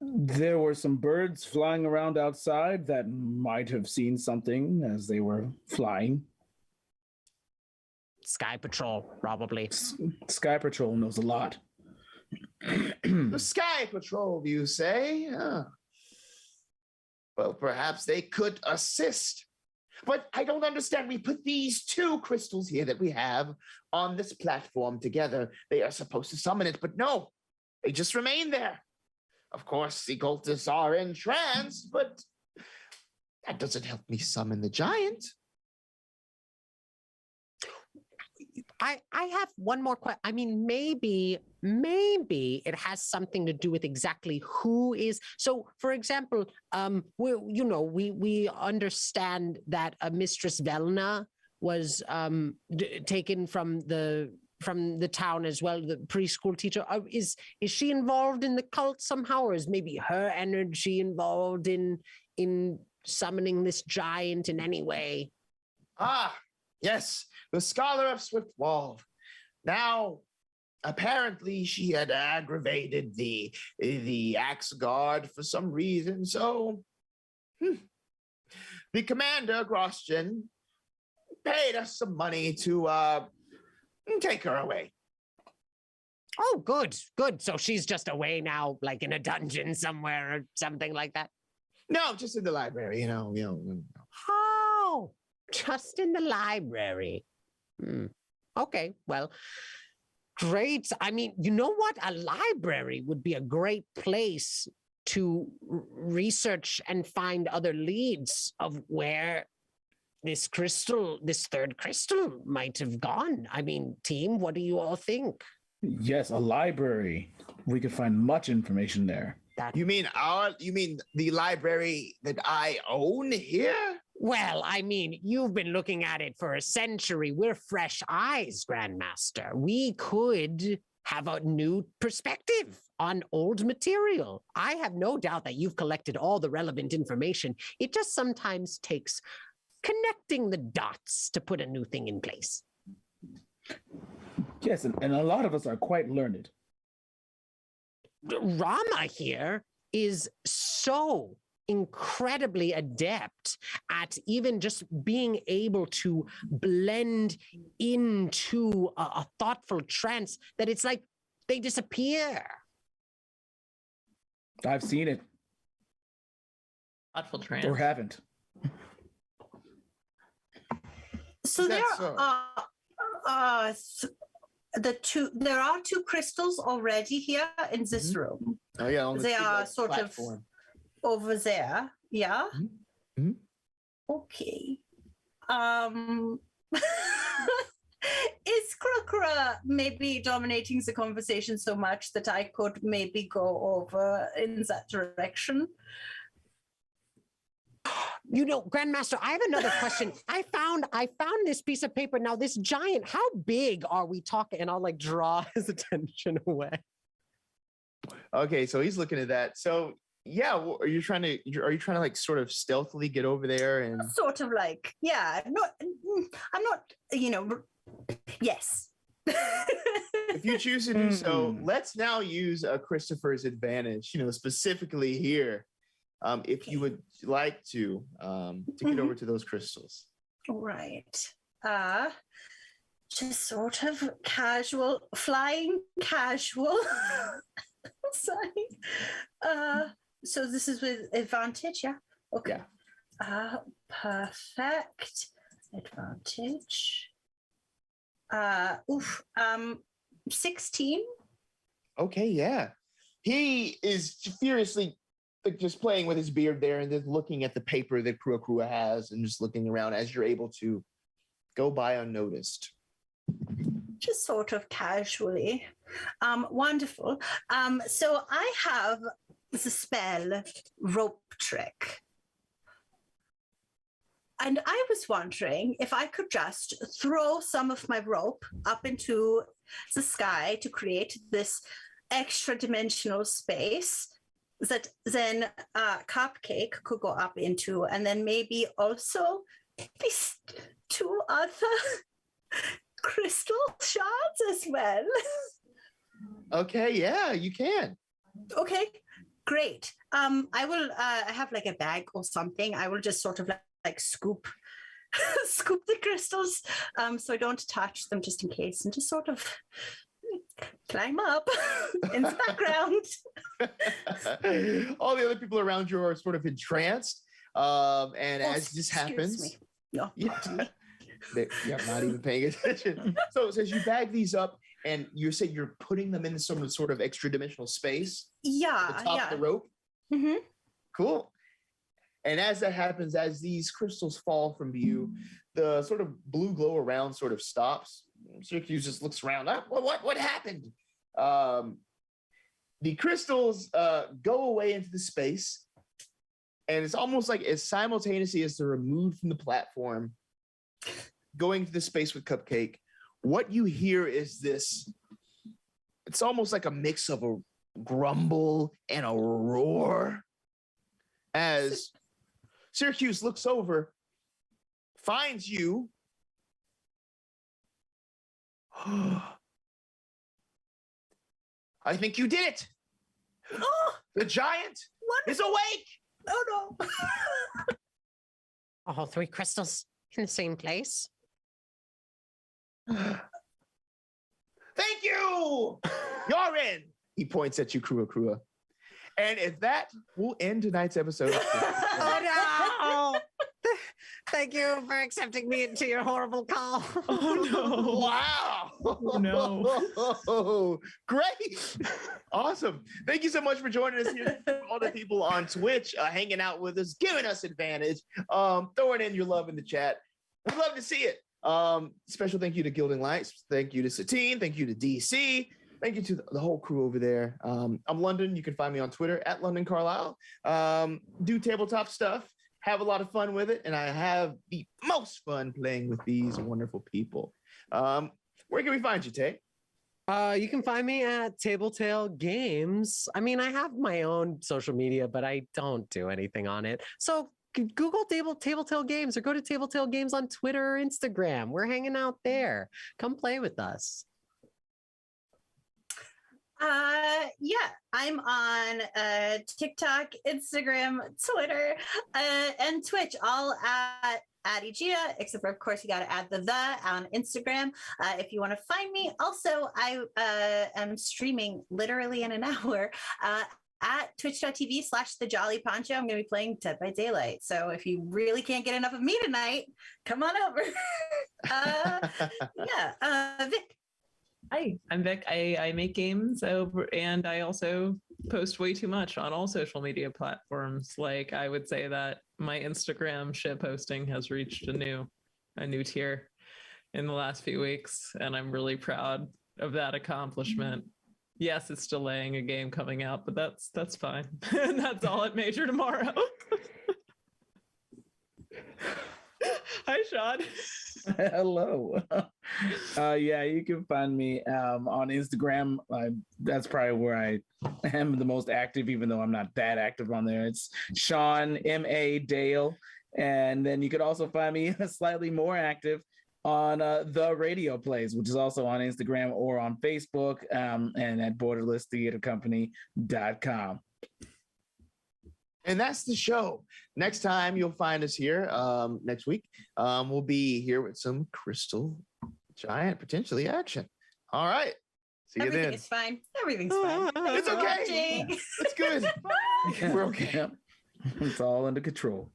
There were some birds flying around outside that might have seen something as they were flying. Sky Patrol, probably. Sky Patrol knows a lot. The Sky Patrol, you say? Well, perhaps they could assist. But I don't understand. We put these two crystals here that we have on this platform together. They are supposed to summon it, but no, they just remain there. Of course, the cultists are in trance, but that doesn't help me summon the giant. I have one more question. I mean, maybe it has something to do with exactly who is. So, for example, we understand that Mistress Velna was taken from the town as well. The preschool teacher, is she involved in the cult somehow, or is maybe her energy involved in summoning this giant in any way? Yes, the Scholar of Swiftwall. Now, apparently she had aggravated the Axe Guard for some reason, so the commander, Grosjean, paid us some money to take her away. Oh, good. So she's just away now, like in a dungeon somewhere or something like that? No, just in the library, you know. Oh, just in the library. Okay, well, great. I mean, you know what? A library would be a great place to research and find other leads of where this third crystal might have gone. I mean, team, what do you all think? Yes, a library. We could find much information there. You mean the library that I own here? Well, I mean, you've been looking at it for a century. We're fresh eyes, Grandmaster. We could have a new perspective on old material. I have no doubt that you've collected all the relevant information. It just sometimes takes connecting the dots to put a new thing in place. Yes, and a lot of us are quite learned. Rama here is so incredibly adept at even just being able to blend into a thoughtful trance that it's like they disappear. I've seen it. Thoughtful trance. Or haven't. So there are two crystals already here in this room. Oh yeah, on They are sort platform. of over there. Yeah. Mm-hmm. Okay. Is Krukra maybe dominating the conversation so much that I could maybe go over in that direction? You know, Grandmaster, I have another question. I found this piece of paper. Now, this giant, how big are we talking? And I'll like draw his attention away. Okay, so he's looking at that. So yeah, are you trying to like sort of stealthily get over there and Sort of like, yeah, I'm not, yes. if you choose to do so, let's now use Christopher's advantage, specifically here. If you would like to get over to those crystals. Right. Just sort of flying casual. Sorry. So this is with advantage, yeah? Okay. Yeah. Perfect. Advantage. 16. Okay, yeah. He is furiously like just playing with his beard there and just looking at the paper that Krua has and just looking around as you're able to go by unnoticed. Just sort of casually. Wonderful. So I have the spell rope trick. And I was wondering if I could just throw some of my rope up into the sky to create this extra dimensional space that then Cupcake could go up into, and then maybe also these two other crystal shards as well. Okay, yeah, you can. Okay, great. I will. I have like a bag or something. I will just sort of like scoop the crystals, so I don't touch them just in case, and just sort of climb up in the background. All the other people around you are sort of entranced, and as this happens, me. No, yeah, not even paying attention. So as you bag these up, and you say you're putting them in some sort of extra dimensional space, yeah, at the top of the rope. Mm-hmm. Cool. And as that happens, as these crystals fall from view, the sort of blue glow around sort of stops. Syracuse just looks around. What happened? The crystals go away into the space, and it's almost like as simultaneously as they're removed from the platform, going to the space with Cupcake. What you hear is this. It's almost like a mix of a grumble and a roar. As Syracuse looks over, finds you. I think you did it. Oh, the giant is awake. Oh no. All three crystals in the same place. Thank you. You're in. He points at you, Krua. And if that will end tonight's episode. Oh no! Thank you for accepting me into your horrible call. Oh no! Wow! Oh no! Great! Awesome! Thank you so much for joining us here. All the people on Twitch hanging out with us, giving us advantage, throwing in your love in the chat. We'd love to see it. Special thank you to Gilding Lights. Thank you to Satine. Thank you to DC. Thank you to the whole crew over there. I'm London. You can find me on Twitter at London Carlisle. Do tabletop stuff. Have a lot of fun with it. And I have the most fun playing with these wonderful people. Where can we find you, Tay? You can find me at Tabletail Games. I mean, I have my own social media, but I don't do anything on it. So Google Tabletail Games or go to Tabletail Games on Twitter or Instagram. We're hanging out there. Come play with us. Yeah, I'm on TikTok, Instagram, Twitter, and Twitch, all at Adigea, except for, of course, you got to add the on Instagram if you want to find me. Also, I am streaming literally in an hour at twitch.tv/The Jolly Poncho. I'm going to be playing Dead by Daylight. So if you really can't get enough of me tonight, come on over. Vic. Hi, I'm Vic. I make games over, and I also post way too much on all social media platforms. Like, I would say that my Instagram shit posting has reached a new tier in the last few weeks, and I'm really proud of that accomplishment. Yes, it's delaying a game coming out, but that's fine. And that's all at Major tomorrow. Hi, Sean. Hello. Yeah, you can find me on Instagram. That's probably where I am the most active, even though I'm not that active on there. It's Sean M.A. Dale. And then you could also find me slightly more active on The Radio Plays, which is also on Instagram or on Facebook, and at borderlesstheatercompany.com. And that's the show. Next time you'll find us here next week. We'll be here with some Crystal Giant potentially action. All right. See you then. Everything is fine. Everything's fine. It's okay. It's good. Yeah. We're okay. Yeah. It's all under control.